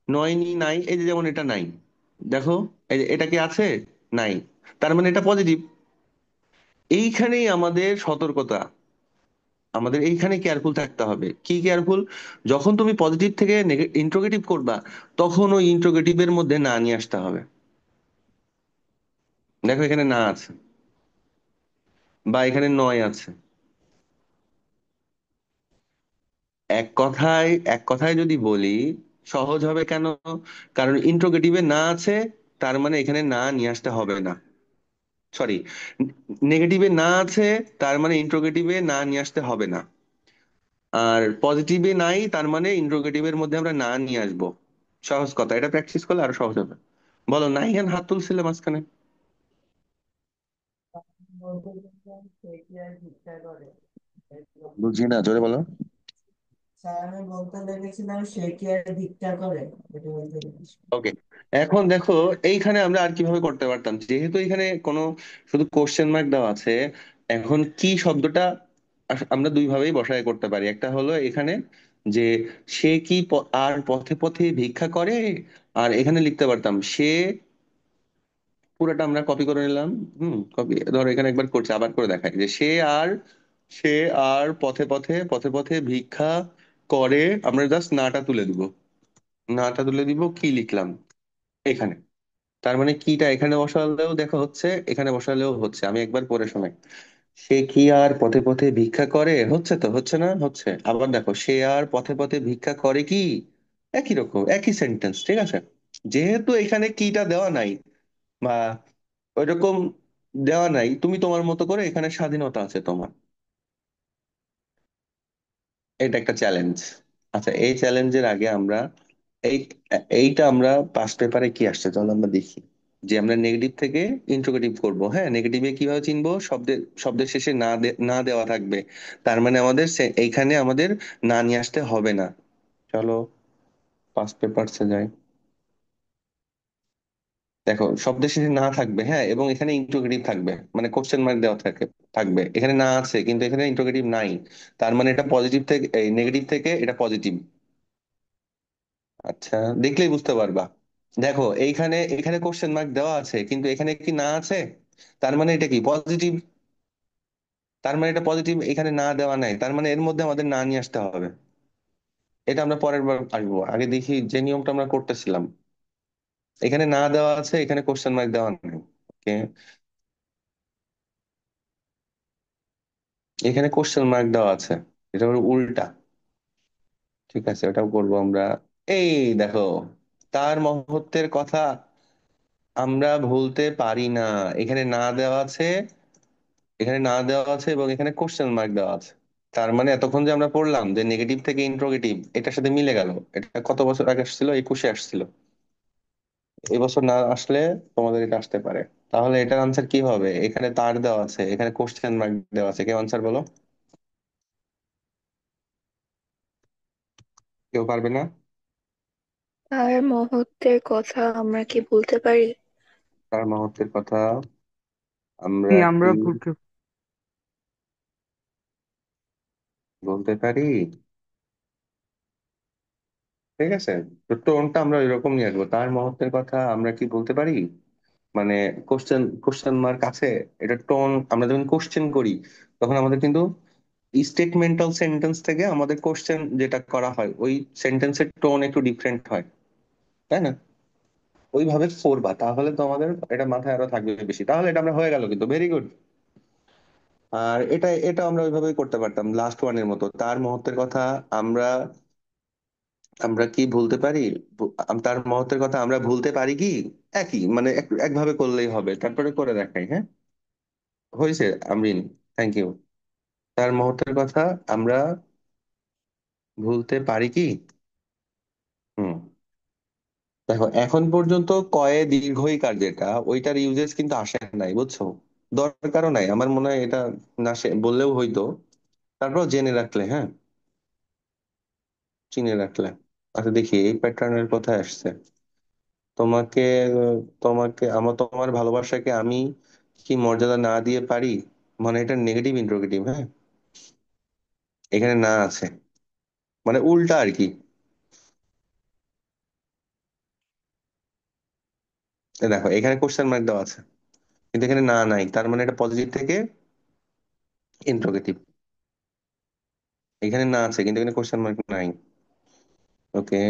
Speaker 1: নয়নি, নাই, এই যে যেমন এটা নাই, দেখো, এই যে এটা কি আছে? নাই, তার মানে এটা পজিটিভ। এইখানেই আমাদের সতর্কতা, আমাদের এইখানে কেয়ারফুল থাকতে হবে। কি কেয়ারফুল? যখন তুমি পজিটিভ থেকে ইন্ট্রোগেটিভ করবা, তখন ওই ইন্ট্রোগেটিভের মধ্যে না নিয়ে আসতে হবে। দেখো এখানে না আছে, বা এখানে নয় আছে। এক কথায় যদি বলি, সহজ হবে কেন? কারণ ইন্ট্রোগেটিভে না আছে, তার মানে এখানে না নিয়ে আসতে হবে না। সরি, নেগেটিভে না আছে, তার মানে ইন্ট্রোগেটিভে না নিয়ে আসতে হবে না। আর পজিটিভে নাই, তার মানে ইন্ট্রোগেটিভের মধ্যে আমরা না নিয়ে আসবো। সহজ কথা, এটা প্র্যাকটিস করলে আরো সহজ হবে। বলো, নাই কেন হাত তুলছিলে মাঝখানে?
Speaker 2: বলতে চাচ্ছিলাম সে কি আর ভিক্ষা করে?
Speaker 1: বুঝি না, জোরে বলো।
Speaker 2: স্যার আমি বলতে লেগেছিলাম সে কি আর ভিক্ষা করে, এটা বলতে লেগেছি।
Speaker 1: ওকে, এখন দেখো, এইখানে আমরা আর কিভাবে করতে পারতাম, যেহেতু এখানে কোনো শুধু কোশ্চেন মার্ক দেওয়া আছে। এখন কি শব্দটা আমরা দুই ভাবেই বসায় করতে পারি। একটা হলো এখানে যে সে কি আর পথে পথে ভিক্ষা করে, আর এখানে লিখতে পারতাম সে, পুরোটা আমরা কপি করে নিলাম। কপি, ধরো এখানে একবার করছে, আবার করে দেখাই যে সে আর পথে পথে পথে পথে ভিক্ষা করে। আমরা জাস্ট নাটা তুলে দিব, নাটা তুলে দিব, কি লিখলাম এখানে। তার মানে কিটা এখানে বসালেও দেখা হচ্ছে, এখানে বসালেও হচ্ছে। আমি একবার পড়ে শোনাই। সে কি আর পথে পথে ভিক্ষা করে, হচ্ছে তো, হচ্ছে না, হচ্ছে। আবার দেখো, সে আর পথে পথে ভিক্ষা করে কি, একই রকম, একই সেন্টেন্স, ঠিক আছে। যেহেতু এখানে কিটা দেওয়া নাই বা ওইরকম দেওয়া নাই, তুমি তোমার মতো করে, এখানে স্বাধীনতা আছে তোমার। এটা একটা চ্যালেঞ্জ। আচ্ছা, এই চ্যালেঞ্জের আগে আমরা এই এইটা আমরা পাস পেপারে কি আসছে চলো আমরা দেখি। যে আমরা নেগেটিভ থেকে ইন্ট্রোগেটিভ করব, হ্যাঁ, নেগেটিভে কিভাবে চিনবো? শব্দের শেষে না দেওয়া থাকবে, তার মানে আমাদের এইখানে আমাদের না নিয়ে আসতে হবে না। চলো পাস পেপারসে যাই। দেখো, শব্দের শেষে না থাকবে, হ্যাঁ, এবং এখানে ইন্ট্রোগেটিভ থাকবে, মানে কোশ্চেন মার্ক দেওয়া থাকবে। এখানে না আছে কিন্তু এখানে ইন্ট্রোগেটিভ নাই, তার মানে এটা পজিটিভ থেকে, এই নেগেটিভ থেকে এটা পজিটিভ। আচ্ছা, দেখলেই বুঝতে পারবা। দেখো, এইখানে এখানে কোশ্চেন মার্ক দেওয়া আছে কিন্তু এখানে কি না আছে, তার মানে এটা কি পজিটিভ। তার মানে এটা পজিটিভ, এখানে না দেওয়া নাই, তার মানে এর মধ্যে আমাদের না নিয়ে আসতে হবে। এটা আমরা পরের বার আসবো, আগে দেখি যে নিয়মটা আমরা করতেছিলাম। এখানে না দেওয়া আছে, এখানে কোশ্চেন মার্ক দেওয়া নাই। ওকে, এখানে কোশ্চেন মার্ক দেওয়া আছে, এটা হলো উল্টা। ঠিক আছে, ওটাও করবো আমরা। এই দেখো, তার মহত্বের কথা আমরা ভুলতে পারি না। এখানে না দেওয়া আছে, এখানে না দেওয়া আছে এবং এখানে কোশ্চেন মার্ক দেওয়া আছে। তার মানে এতক্ষণ যে আমরা পড়লাম যে নেগেটিভ থেকে ইন্ট্রোগেটিভ, এটার সাথে মিলে গেল। এটা কত বছর আগে আসছিল? 21-এ আসছিল। এবছর না আসলে তোমাদের এটা আসতে পারে। তাহলে এটার আনসার কি হবে? এখানে তার দেওয়া আছে, এখানে কোশ্চেন মার্ক দেওয়া আছে, কেউ আনসার বলো। কেউ পারবে না?
Speaker 3: তার মহত্বের কথা আমরা কি বলতে পারি?
Speaker 1: তার মহত্বের কথা
Speaker 2: কি
Speaker 1: আমরা
Speaker 2: আমরা
Speaker 1: কি
Speaker 2: ভুলতে?
Speaker 1: বলতে পারি? ঠিক আছে, তো টোনটা আমরা ওইরকম নিয়ে আসবো। তার মহত্বের কথা আমরা কি বলতে পারি, মানে কোশ্চেন মার্ক আছে। এটা টোন, আমরা যখন কোশ্চেন করি তখন আমাদের কিন্তু স্টেটমেন্টাল সেন্টেন্স থেকে আমাদের কোশ্চেন যেটা করা হয়, ওই সেন্টেন্সের টোন একটু ডিফারেন্ট হয়, তাই না? ওইভাবে করবা, তাহলে তো আমাদের এটা মাথায় আরো থাকবে বেশি। তাহলে এটা আমরা হয়ে গেল, কিন্তু ভেরি গুড। আর এটা আমরা ওইভাবেই করতে পারতাম লাস্ট ওয়ানের মতো। তার মহত্বের কথা আমরা আমরা কি ভুলতে পারি, তার মহত্বের কথা আমরা ভুলতে পারি কি, একই, মানে একভাবে করলেই হবে। তারপরে করে দেখাই, হ্যাঁ। হয়েছে আমরিন, থ্যাংক ইউ। তার মুহূর্তের কথা আমরা ভুলতে পারি কি? হুম। দেখো এখন পর্যন্ত কয়ে দীর্ঘইকার যেটা, ওইটার ইউজেস কিন্তু আসে নাই, বুঝছো? দরকারও নাই আমার মনে হয় এটা, না বললেও হইতো। তারপর জেনে রাখলে, হ্যাঁ, চিনে রাখলে। আচ্ছা দেখি এই প্যাটার্নের কোথায় আসছে। তোমাকে, তোমার ভালোবাসাকে আমি কি মর্যাদা না দিয়ে পারি, মানে এটা নেগেটিভ ইন্টারোগেটিভ, হ্যাঁ। এখানে না আছে, মানে উল্টা আর কি। দেখো এখানে কোশ্চেন মার্ক দেওয়া আছে, কিন্তু এখানে না নাই, তার মানে এটা পজিটিভ থেকে ইন্টারোগেটিভ। এখানে না আছে কিন্তু এখানে কোশ্চেন মার্ক নাই। ওকে।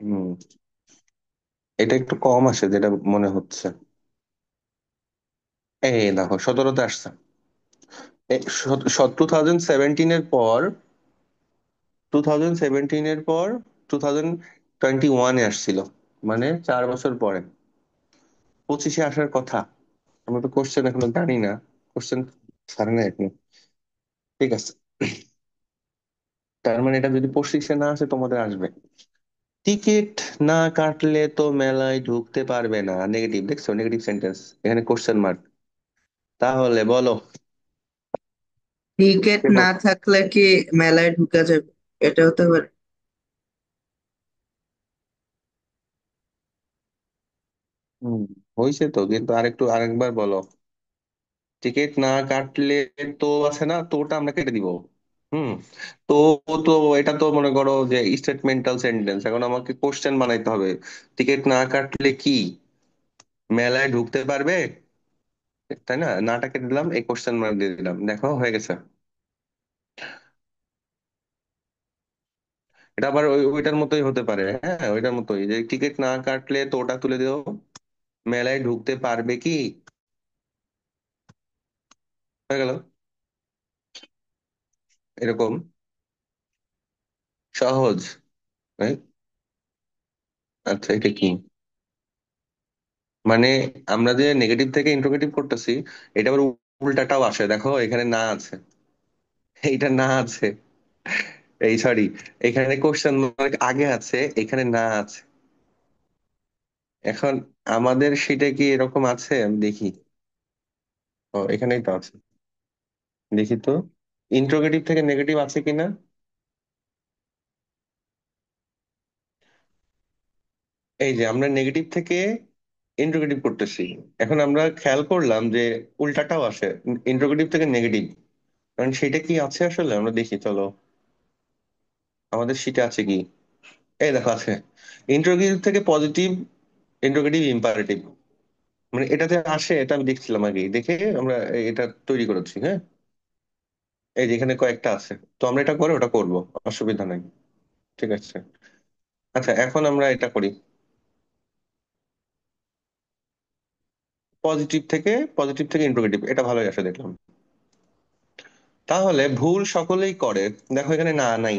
Speaker 1: হুম। এটা একটু কম আসে যেটা মনে হচ্ছে। এই দেখো 17তে আসছে। 2017 এর পর 2021-এ আসছিল, মানে 4 বছর পরে 25-এ আসার কথা। আমরা তো কোশ্চেন এখনো জানি না, কোশ্চেন ছাড়ে না এখনো। ঠিক আছে, তার মানে এটা যদি 25-এ না আসে তোমাদের আসবে। টিকিট না কাটলে তো মেলায় ঢুকতে পারবে না, নেগেটিভ, দেখছো নেগেটিভ সেন্টেন্স, এখানে কোশ্চেন মার্ক। তাহলে বলো।
Speaker 2: টিকেট
Speaker 1: কে
Speaker 2: না
Speaker 1: বল।
Speaker 2: থাকলে কি মেলায় ঢুকা যাবে? এটা হতে পারে।
Speaker 1: হম, হয়েছে তো, কিন্তু আরেকটু আরেকবার বলো। টিকিট না কাটলে, তো আছে না, তোটা আমরা কেটে দিব। হুম। তো, তো এটা তো মনে করো যে স্টেটমেন্টাল সেন্টেন্স, এখন আমাকে কোশ্চেন বানাইতে হবে। টিকিট না কাটলে কি মেলায় ঢুকতে পারবে, তাই না? নাটা কেটে দিলাম, এই কোশ্চেন মার্ক দিয়ে দিলাম, দেখো হয়ে গেছে। এটা আবার ওইটার মতোই হতে পারে, হ্যাঁ, ওইটার মতোই, যে টিকিট না কাটলে তো ওটা তুলে দিও, মেলায় ঢুকতে পারবে কি, হয়ে গেল। এরকম সহজ। right? আচ্ছা এটা কি, মানে আমরা যে নেগেটিভ থেকে ইন্ট্রোগেটিভ করতেছি, এটা আবার উল্টাটাও আসে, দেখো এখানে না আছে, এইটা না আছে, এই সরি, এখানে কোশ্চেন মার্ক আগে আছে, এখানে না আছে। এখন আমাদের সেটা কি এরকম আছে, আমি দেখি। ও এখানেই তো আছে, দেখি তো ইন্ট্রোগেটিভ থেকে নেগেটিভ আছে কিনা। এই যে আমরা নেগেটিভ থেকে ইন্ট্রোগেটিভ করতেছি, এখন আমরা খেয়াল করলাম যে উল্টাটাও আসে, ইন্ট্রোগেটিভ থেকে নেগেটিভ। কারণ সেটা কি আছে আসলে, আমরা দেখি চলো, আমাদের সেটা আছে কি। এই দেখো আছে, ইন্ট্রোগেটিভ থেকে পজিটিভ ইন্ট্রোগেটিভ ইম্পারেটিভ, মানে এটাতে আসে, এটা আমি দেখছিলাম আগে, দেখে আমরা এটা তৈরি করেছি, হ্যাঁ। এই যে এখানে কয়েকটা আছে, তো আমরা এটা করে ওটা করব, অসুবিধা নাই। ঠিক আছে। আচ্ছা এখন আমরা এটা করি, পজিটিভ থেকে ইন্ট্রোগেটিভ, এটা ভালোই আসে দেখলাম। তাহলে ভুল সকলেই করে, দেখো এখানে না নাই,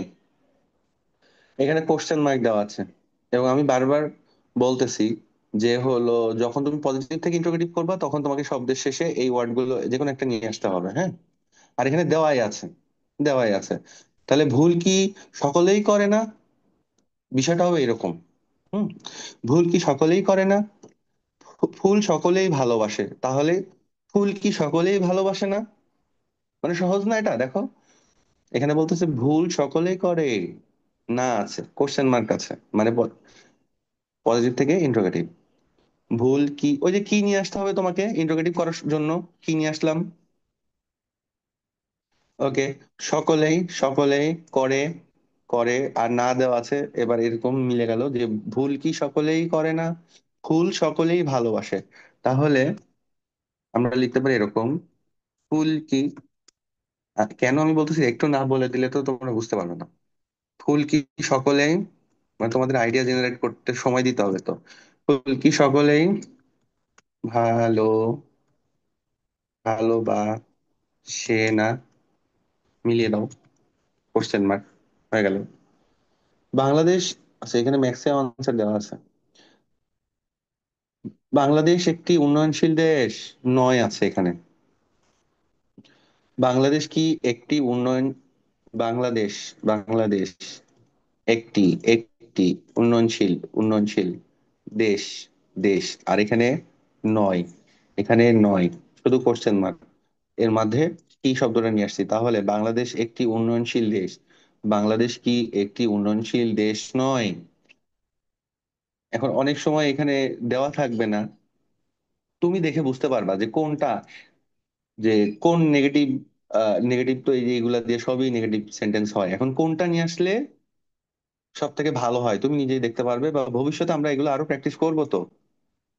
Speaker 1: এখানে কোশ্চেন মার্ক দেওয়া আছে, এবং আমি বারবার বলতেছি যে হলো, যখন তুমি পজিটিভ থেকে ইন্ট্রোগেটিভ করবা তখন তোমাকে শব্দের শেষে এই ওয়ার্ড গুলো যে কোনো একটা নিয়ে আসতে হবে, হ্যাঁ। আর এখানে দেওয়াই আছে, দেওয়াই আছে। তাহলে ভুল কি সকলেই করে না, বিষয়টা হবে এরকম। হুম। ভুল কি সকলেই করে না, ফুল সকলেই ভালোবাসে, তাহলে ফুল কি সকলেই ভালোবাসে না, মানে সহজ না এটা, দেখো এখানে বলতেছে ভুল সকলেই করে, না আছে, কোশ্চেন মার্ক আছে, মানে পজিটিভ থেকে ইন্ট্রোগেটিভ। ভুল কি, ওই যে কি নিয়ে আসতে হবে তোমাকে ইন্ট্রোগেটিভ করার জন্য, কি নিয়ে আসলাম। ওকে। সকলেই, সকলেই করে, করে আর না দেওয়া আছে, এবার এরকম মিলে গেল যে ভুল কি সকলেই করে না, ফুল সকলেই ভালোবাসে। তাহলে আমরা লিখতে পারি এরকম, ফুল কি, কেন আমি বলতেছি একটু না বলে দিলে তো তোমরা বুঝতে পারবে না। ফুল কি সকলেই, মানে তোমাদের আইডিয়া জেনারেট করতে সময় দিতে হবে তো। ফুল কি সকলেই ভালো, ভালোবাসে না, মিলিয়ে দাও, কোশ্চেন মার্ক, হয়ে গেল। বাংলাদেশ, আচ্ছা এখানে ম্যাক্সিমাম আনসার দেওয়া আছে। বাংলাদেশ একটি উন্নয়নশীল দেশ নয় আছে এখানে। বাংলাদেশ কি একটি বাংলাদেশ বাংলাদেশ একটি একটি উন্নয়নশীল দেশ দেশ, আর এখানে নয়, এখানে নয়, শুধু কোশ্চেন মার্ক। এর মধ্যে কি শব্দটা নিয়ে আসছি, তাহলে বাংলাদেশ একটি উন্নয়নশীল দেশ, বাংলাদেশ কি একটি উন্নয়নশীল দেশ নয়। এখন অনেক সময় এখানে দেওয়া থাকবে না, তুমি দেখে বুঝতে পারবা যে কোনটা, যে কোন নেগেটিভ। নেগেটিভ তো এই যে এগুলা দিয়ে সবই নেগেটিভ সেন্টেন্স হয়, এখন কোনটা নিয়ে আসলে সব থেকে ভালো হয় তুমি নিজেই দেখতে পারবে, বা ভবিষ্যতে আমরা এগুলো আরো প্র্যাকটিস করবো তো,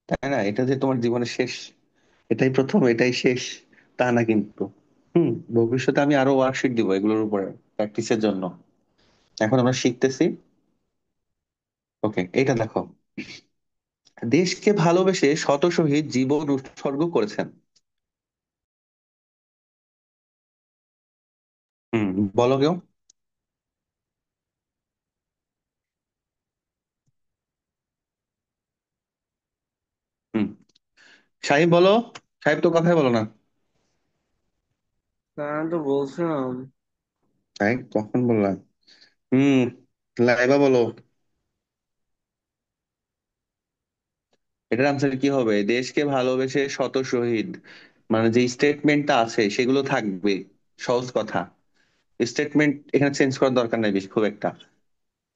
Speaker 1: তাই না? এটা যে তোমার জীবনের শেষ, এটাই প্রথম এটাই শেষ তা না কিন্তু। ভবিষ্যতে আমি আরো ওয়ার্কশিট দিব এগুলোর উপরে প্র্যাকটিসের জন্য। এখন আমরা শিখতেছি। ওকে, এটা দেখো, দেশকে ভালোবেসে শত শহীদ জীবন উৎসর্গ করেছেন। হুম, বলো কেউ। হুম, সাহেব বলো। সাহেব তো কথাই বলো না।
Speaker 4: আমি তো বলছিলাম।
Speaker 1: সাহেব কখন বললাম? হুম, লাইবা বলো। এটার আনসার কি হবে? দেশকে ভালোবেসে শত শহীদ, মানে যে স্টেটমেন্টটা আছে সেগুলো থাকবে। সহজ কথা, স্টেটমেন্ট এখানে চেঞ্জ করার দরকার নাই বেশি খুব একটা,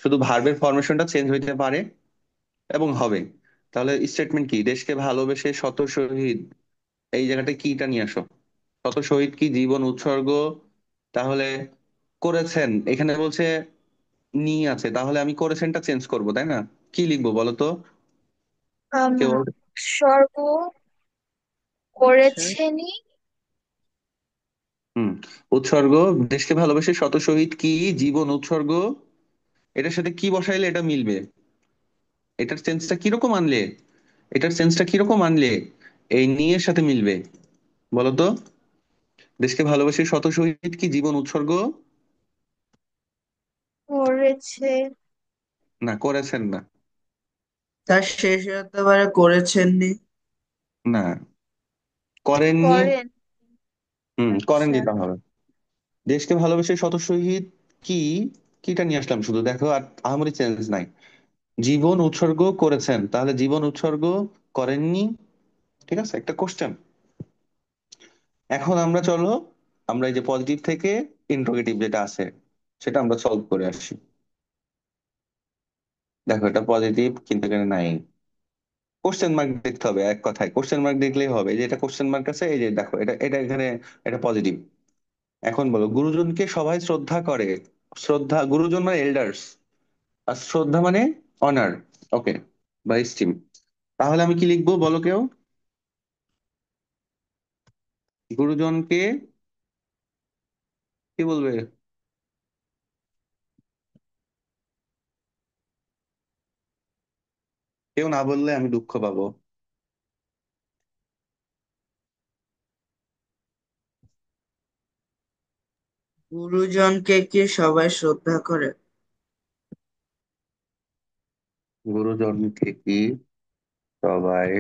Speaker 1: শুধু ভার্বের ফরমেশনটা চেঞ্জ হইতে পারে এবং হবে। তাহলে স্টেটমেন্ট কি? দেশকে ভালোবেসে শত শহীদ, এই জায়গাটা কিটা নিয়ে আসো। শত শহীদ কি জীবন উৎসর্গ, তাহলে করেছেন এখানে বলছে নি আছে, তাহলে আমি করেছেনটা চেঞ্জ করব, তাই না? কি লিখবো বলো তো?
Speaker 3: আম,
Speaker 1: কেউ?
Speaker 3: স্বর্গ
Speaker 4: আচ্ছা,
Speaker 3: করেছেনই।
Speaker 1: হুম, উৎসর্গ, দেশকে ভালোবেসে শত শহীদ কি জীবন উৎসর্গ, এটার সাথে কি বসাইলে এটা মিলবে? এটার সেন্সটা কিরকম আনলে, এটার সেন্সটা কিরকম আনলে এই নিয়ের সাথে মিলবে বলো তো? দেশকে ভালোবেসে শত শহীদ কি জীবন উৎসর্গ,
Speaker 3: করেছে।
Speaker 1: না করেছেন না,
Speaker 2: তার শেষ হতে পারে করেছেননি।
Speaker 1: না করেননি।
Speaker 3: করেন।
Speaker 1: করেন
Speaker 3: আচ্ছা।
Speaker 1: দিতে হবে। দেশকে ভালোবেসে শত শহীদ কি, কিটা নিয়ে আসলাম শুধু, দেখো আর আহামরি চেঞ্জ নাই। জীবন উৎসর্গ করেছেন, তাহলে জীবন উৎসর্গ করেননি। ঠিক আছে, একটা কোশ্চেন। এখন আমরা চলো, আমরা এই যে পজিটিভ থেকে ইন্ট্রোগেটিভ যেটা আছে সেটা আমরা সলভ করে আসি। দেখো এটা পজিটিভ কিন্তু এখানে নাই, কোশ্চেন মার্ক দেখতে হবে, এক কথায় কোশ্চেন মার্ক দেখলেই হবে। এই যে এটা কোশ্চেন মার্ক আছে, এই যে দেখো এটা এটা এখানে, এটা পজিটিভ। এখন বলো, গুরুজনকে সবাই শ্রদ্ধা করে। শ্রদ্ধা, গুরুজন মানে এল্ডার্স, আর শ্রদ্ধা মানে অনার, ওকে, বা স্টিম। তাহলে আমি কি লিখবো বলো কেউ? গুরুজনকে, কি বলবে? কেউ না বললে আমি দুঃখ পাবো।
Speaker 2: গুরুজনকে কি সবাই শ্রদ্ধা করে?
Speaker 1: গুরুজনকে কি সবাই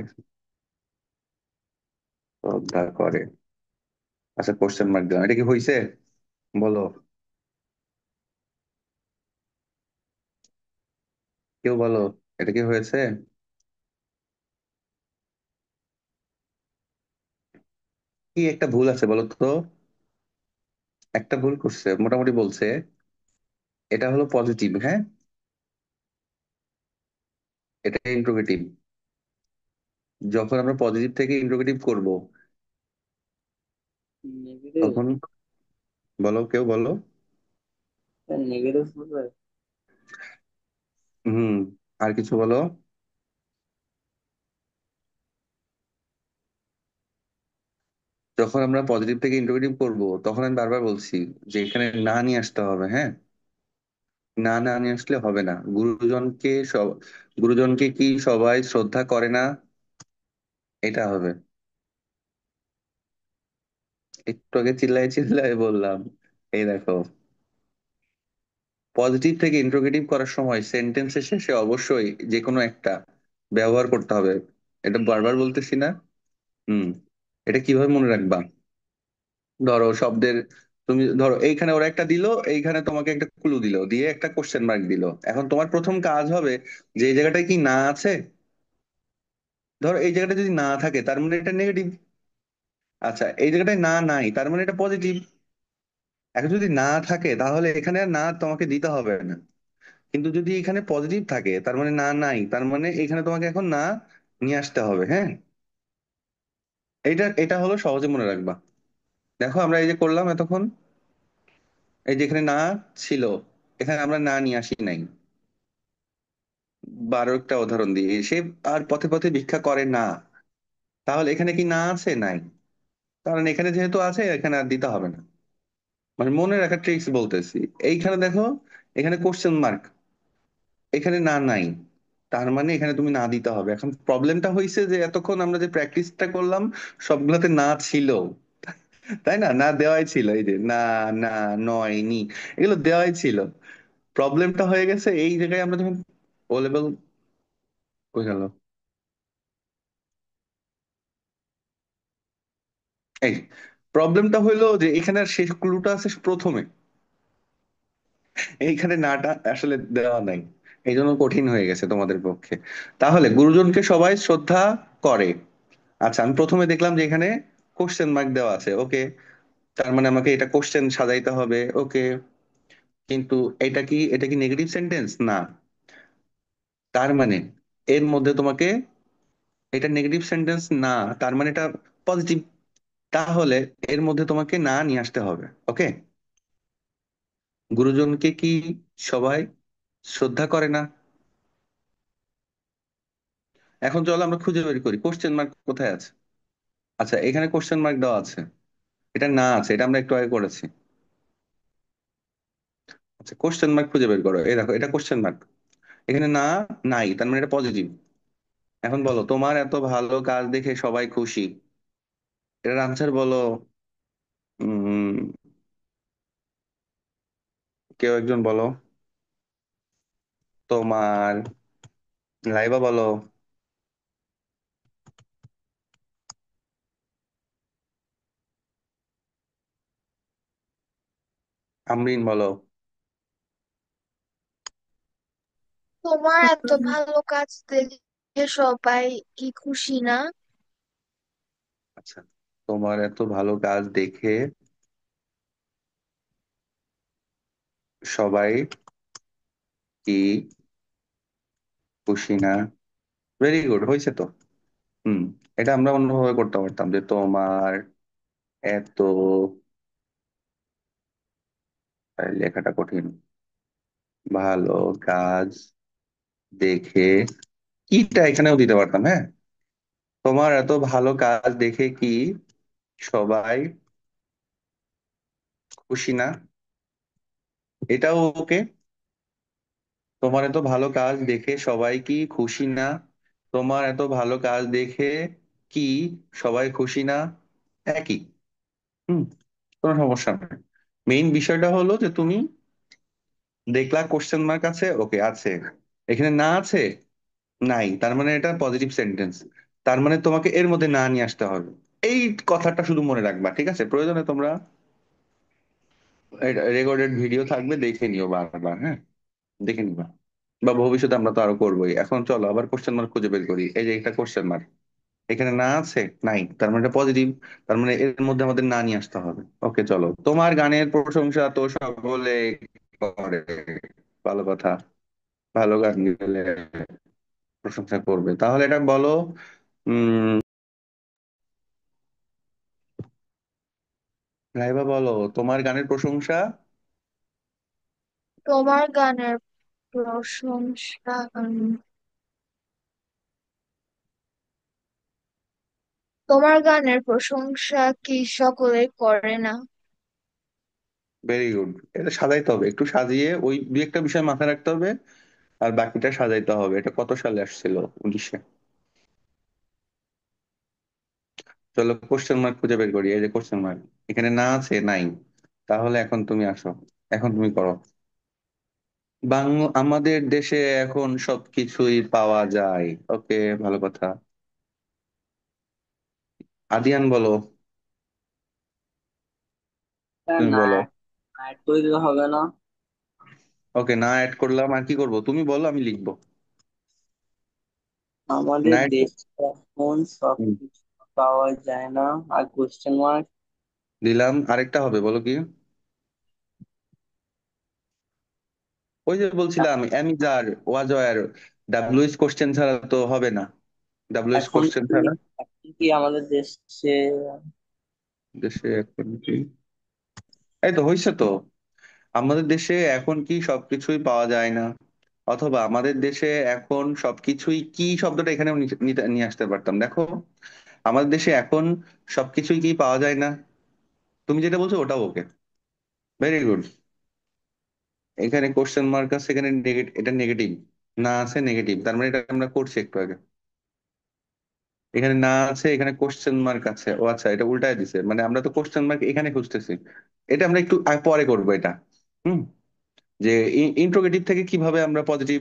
Speaker 1: শ্রদ্ধা করে? আচ্ছা, কোশ্চেন মার্ক দিলাম, এটা কি হয়েছে বলো? কেউ বলো, এটা কি হয়েছে? কি একটা ভুল আছে বলো তো? একটা ভুল করছে মোটামুটি বলছে। এটা হলো পজিটিভ, হ্যাঁ, এটা ইন্ট্রোগেটিভ। যখন আমরা পজিটিভ থেকে ইন্ট্রোগেটিভ করব
Speaker 4: নেগেটিভ।
Speaker 1: তখন, বলো কেউ বলো।
Speaker 4: নেগেটিভ হবে।
Speaker 1: হুম, আর কিছু বলো। যখন আমরা পজিটিভ থেকে ইন্ট্রোগেটিভ করব তখন আমি বারবার বলছি যে এখানে না নিয়ে আসতে হবে, হ্যাঁ, না না নিয়ে আসলে হবে না। গুরুজনকে কি সবাই শ্রদ্ধা করে না, এটা হবে। একটু আগে চিল্লাই চিল্লাই বললাম। এই দেখো, পজিটিভ থেকে ইন্ট্রোগেটিভ করার সময় সেন্টেন্সের শেষে অবশ্যই যে কোনো একটা ব্যবহার করতে হবে। এটা বারবার বলতেছি না? হুম। এটা কিভাবে মনে রাখবা? ধরো শব্দের, তুমি ধরো এইখানে ওরা একটা দিল, এইখানে তোমাকে একটা ক্লু দিল, দিয়ে একটা কোশ্চেন মার্ক দিল। এখন তোমার প্রথম কাজ হবে যে এই জায়গাটায় কি না আছে। ধরো এই জায়গাটা যদি না থাকে তার মানে এটা নেগেটিভ। আচ্ছা, এই জায়গাটায় না নাই তার মানে এটা পজিটিভ। এখন যদি না থাকে তাহলে এখানে আর না তোমাকে দিতে হবে না। কিন্তু যদি এখানে পজিটিভ থাকে তার মানে না নাই, তার মানে এখানে তোমাকে এখন না নিয়ে আসতে হবে। হ্যাঁ, এটা হলো সহজে মনে রাখবা। দেখো আমরা এই যে করলাম এতক্ষণ, এই যে এখানে না ছিল, এখানে আমরা না নিয়ে আসি নাই। 12টা উদাহরণ দিয়ে সে আর পথে পথে ভিক্ষা করে না, তাহলে এখানে কি না আছে? নাই। কারণ এখানে যেহেতু আছে এখানে আর দিতে হবে না। মানে মনে রাখা ট্রিক্স বলতেছি। এইখানে দেখো, এখানে কোশ্চেন মার্ক, এখানে না নাই, তার মানে এখানে তুমি না দিতে হবে। এখন প্রবলেমটা হয়েছে যে এতক্ষণ আমরা যে প্র্যাকটিসটা করলাম সবগুলোতে না ছিল, তাই না? না দেওয়াই ছিল, এই যে না, না, নয়, নি, এগুলো দেওয়াই ছিল। প্রবলেমটা হয়ে গেছে এই জায়গায় আমরা যখন ও লেভেল, কই গেল, এই প্রবলেমটা হইলো যে এখানে আর শেষ ক্লুটা আছে প্রথমে, এইখানে নাটা আসলে দেওয়া নাই। এই জন্য কঠিন হয়ে গেছে তোমাদের পক্ষে। তাহলে গুরুজনকে সবাই শ্রদ্ধা করে। আচ্ছা, আমি প্রথমে দেখলাম যে এখানে কোশ্চেন মার্ক দেওয়া আছে, ওকে, তার মানে আমাকে এটা কোশ্চেন সাজাইতে হবে, ওকে। কিন্তু এটা কি নেগেটিভ সেন্টেন্স? না। তার মানে এর মধ্যে তোমাকে, এটা নেগেটিভ সেন্টেন্স না, তার মানে এটা পজিটিভ। তাহলে এর মধ্যে তোমাকে না নিয়ে আসতে হবে, ওকে। গুরুজনকে কি সবাই শ্রদ্ধা করে না? এখন চলো আমরা খুঁজে বের করি কোশ্চেন মার্ক কোথায় আছে। আচ্ছা, এখানে কোশ্চেন মার্ক দেওয়া আছে, এটা না আছে, এটা আমরা একটু আগে করেছি। আচ্ছা, কোশ্চেন মার্ক খুঁজে বের করো, এই দেখো এটা কোশ্চেন মার্ক, এখানে না নাই, তার মানে এটা পজিটিভ। এখন বলো, তোমার এত ভালো কাজ দেখে সবাই খুশি, এটার আনসার বলো। উম কেউ একজন বলো। তোমার, লাইবা বলো। আমরিন বলো।
Speaker 3: তোমার এত ভালো কাজ দেখে সবাই কি খুশি না?
Speaker 1: আচ্ছা, তোমার এত ভালো কাজ দেখে সবাই কি খুশি না? ভেরি গুড, হয়েছে তো। হুম। এটা আমরা অন্যভাবে করতে পারতাম যে তোমার এত, লেখাটা কঠিন, ভালো কাজ দেখে, কিটা এখানেও দিতে পারতাম, হ্যাঁ। তোমার এত ভালো কাজ দেখে কি সবাই খুশি না? এটাও ওকে। তোমার এত ভালো কাজ দেখে সবাই কি খুশি না? তোমার এত ভালো কাজ দেখে কি সবাই খুশি না? একই। হুম, কোনো সমস্যা নেই। মেইন বিষয়টা হলো যে তুমি দেখলা কোশ্চেন মার্ক আছে, ওকে আছে, এখানে না আছে, নাই, তার মানে এটা পজিটিভ সেন্টেন্স। তার মানে তোমাকে এর মধ্যে না নিয়ে আসতে হবে। এই কথাটা শুধু মনে রাখবা, ঠিক আছে? প্রয়োজনে তোমরা রেকর্ডেড ভিডিও থাকবে, দেখে নিও বারবার, হ্যাঁ, দেখে নিবা। বা ভবিষ্যতে আমরা তো আরো করবোই। এখন চলো আবার কোশ্চেন মার্ক খুঁজে বের করি। এই যে একটা কোশ্চেন মার্ক, এখানে না আছে, নাই, তার মানে এটা পজিটিভ। তার মানে এর মধ্যে আমাদের না নিয়ে আসতে হবে। ওকে, চলো। তোমার গানের প্রশংসা তো সকলে করে, ভালো কথা, ভালো গান গেলে প্রশংসা করবে, তাহলে এটা বলো। উম রাইবা বলো, তোমার গানের প্রশংসা।
Speaker 3: তোমার গানের প্রশংসা তোমার গানের প্রশংসা কি সকলে করে না?
Speaker 1: Very good. এটা সাজাইতে হবে, একটু সাজিয়ে ওই দুই একটা বিষয় মাথায় রাখতে হবে, আর বাকিটা সাজাইতে হবে। এটা কত সালে আসছিল? 1900। চলো কোশ্চেন মার্ক খুঁজে বের করি। এই যে কোশ্চেন মার্ক, এখানে না আছে, নাই, তাহলে এখন তুমি আসো, এখন তুমি করো। আমাদের দেশে এখন সবকিছুই পাওয়া যায়, ওকে, ভালো কথা। আদিয়ান বলো। তুমি
Speaker 4: না,
Speaker 1: বলো।
Speaker 4: অ্যাড করে দিলে হবে না?
Speaker 1: ওকে, না অ্যাড করলাম, আর কি করব? তুমি বলো, আমি লিখবো।
Speaker 4: আমাদের
Speaker 1: না add
Speaker 4: দেশে এখন সবকিছু পাওয়া যায় না, আর কোশ্চেন মার্ক।
Speaker 1: দিলাম, আরেকটা হবে, বলো কি? ওই যে বলছিলাম, অ্যামিজার, ওয়াজয়ার, ডাব্লিউএইচ কোশ্চেন ছাড়া তো হবে না। ডাব্লিউএইচ
Speaker 4: এখন
Speaker 1: কোশ্চেন
Speaker 4: কি
Speaker 1: ছাড়া।
Speaker 4: এখন কি আমাদের দেশে
Speaker 1: দেশে এখন কি? এই তো হয়েছে তো। আমাদের দেশে এখন কি সবকিছুই পাওয়া যায় না, অথবা আমাদের দেশে এখন সবকিছুই কি, শব্দটা এখানেও নিয়ে আসতে পারতাম, দেখো। আমাদের দেশে এখন সবকিছুই কি পাওয়া যায় না, তুমি যেটা বলছো ওটাও ওকে। Very good. এখানে কোশ্চেন মার্ক আছে, এখানে নেগেটিভ, এটা নেগেটিভ। না আছে নেগেটিভ, তার মানে এটা আমরা করছি একটু আগে। এখানে না আছে, এখানে কোশ্চেন মার্ক আছে, ও আচ্ছা, এটা উল্টায় দিছে, মানে আমরা তো কোশ্চেন মার্ক এখানে খুঁজতেছি। এটা আমরা একটু পরে করবো এটা। হুম। যে ইন্ট্রোগেটিভ থেকে কিভাবে আমরা পজিটিভ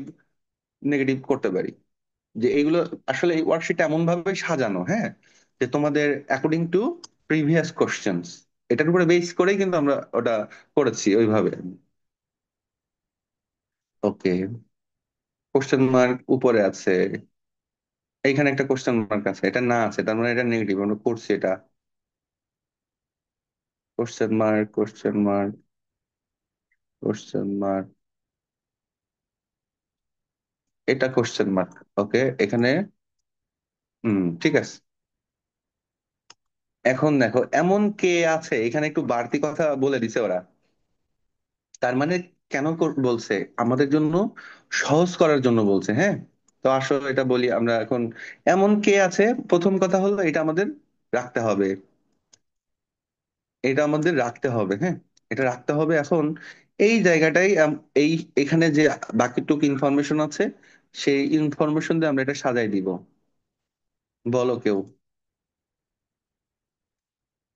Speaker 1: নেগেটিভ করতে পারি, যে এইগুলো আসলে এই ওয়ার্কশিটটা এমন ভাবে সাজানো, হ্যাঁ, যে তোমাদের অ্যাকর্ডিং টু প্রিভিয়াস কোশ্চেন্স, এটার উপরে বেস করেই কিন্তু আমরা ওটা করেছি ওইভাবে। ওকে। কোশ্চেন মার্ক উপরে আছে, এইখানে একটা কোশ্চেন মার্ক আছে, এটা না আছে, তার মানে এটা নেগেটিভ, আমরা করছি এটা। Question mark, question mark, question mark, এটা কোশ্চেন মার্ক। ওকে, এখানে ঠিক আছে। এখন দেখো, এমন কে আছে, এখানে একটু বাড়তি কথা বলে দিছে ওরা। তার মানে কেন বলছে? আমাদের জন্য সহজ করার জন্য বলছে, হ্যাঁ। তো আসলে এটা বলি আমরা এখন। এমন কে আছে, প্রথম কথা হলো এটা আমাদের রাখতে হবে। এটা আমাদের রাখতে হবে, হ্যাঁ। এটা রাখতে হবে এখন। এই জায়গাটাই এই এখানে যে বাকিটুক ইনফরমেশন আছে, সেই ইনফরমেশন দিয়ে আমরা এটা সাজাই দিব। বলো কেউ।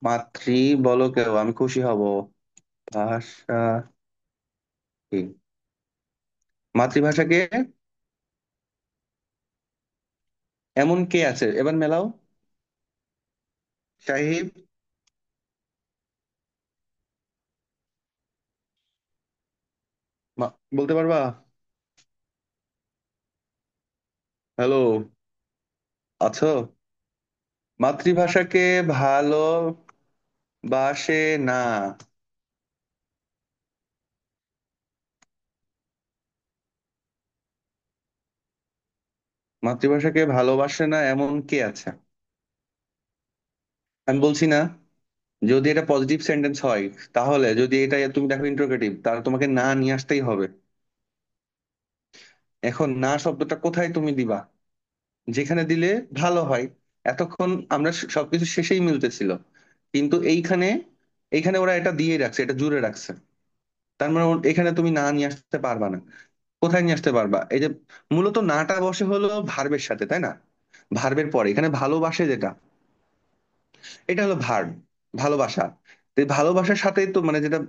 Speaker 1: মাতৃ, বলো কেউ, আমি খুশি হব। ভাষা কি? মাতৃভাষাকে এমন কে আছে, এবার মেলাও। সাহিব, বলতে পারবা? হ্যালো, আছো? মাতৃভাষাকে ভালোবাসে না। মাতৃভাষাকে ভালোবাসে না এমন কে আছে? আমি বলছি না, যদি এটা পজিটিভ সেন্টেন্স হয়, তাহলে যদি এটা তুমি দেখো ইন্টারোগেটিভ, তাহলে তোমাকে না নিয়ে আসতেই হবে। এখন না শব্দটা কোথায় তুমি দিবা? যেখানে দিলে ভালো হয়। এতক্ষণ আমরা সবকিছু শেষেই মিলতেছিল, কিন্তু এইখানে, এইখানে ওরা এটা দিয়ে রাখছে, এটা জুড়ে রাখছে। তার মানে এখানে তুমি না নিয়ে আসতে পারবা না। কোথায় নিয়ে আসতে পারবা? এই যে মূলত নাটা বসে হলো ভার্বের সাথে, তাই না? ভার্বের পরে এখানে ভালোবাসে যেটা, এটা হলো ভার্ব, ভালোবাসা। তো এই ভালোবাসার সাথেই তো মানে যেটা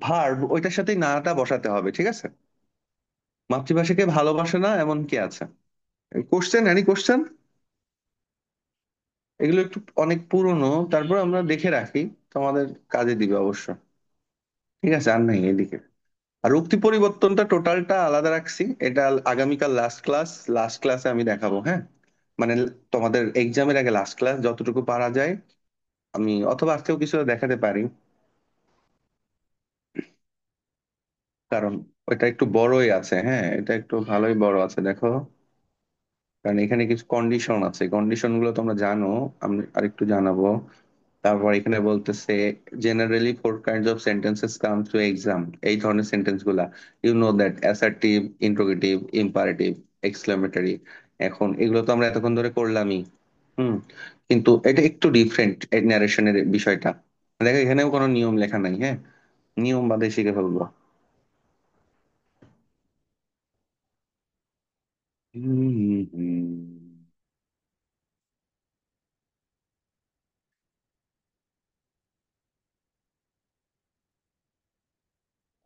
Speaker 1: ভার্ব, ওইটার সাথেই নাটা বসাতে হবে, ঠিক আছে? মাতৃভাষাকে ভালোবাসে না এমন কি আছে? Question, any question? এগুলো একটু অনেক পুরনো, তারপর আমরা দেখে রাখি, তোমাদের কাজে দিবে অবশ্য। ঠিক আছে, আর নাই এদিকে। আর উক্তি পরিবর্তনটা টোটালটা আলাদা রাখছি, এটা আগামীকাল লাস্ট ক্লাস, লাস্ট ক্লাসে আমি দেখাবো, হ্যাঁ। মানে তোমাদের এক্সামের আগে লাস্ট ক্লাস, যতটুকু পারা যায়। আমি অথবা আজকেও কিছু দেখাতে পারি, কারণ ওইটা একটু বড়ই আছে, হ্যাঁ, এটা একটু ভালোই বড় আছে, দেখো। কারণ এখানে কিছু কন্ডিশন আছে, কন্ডিশন গুলো তোমরা জানো, আমি আরেকটু জানাবো। তারপর এখানে বলতেছে, generally four kinds of sentences come to exam, এই ধরনের সেন্টেন্স গুলা, you know that assertive, interrogative, imperative, exclamatory. এখন এগুলো তো আমরা এতক্ষণ ধরে করলামই। হুম। কিন্তু এটা একটু ডিফারেন্ট, এই ন্যারেশনের বিষয়টা। দেখো, এখানেও কোনো নিয়ম লেখা নাই, হ্যাঁ। নিয়ম বাদে শিখে ফেলবো। হুম, হুম, হুম।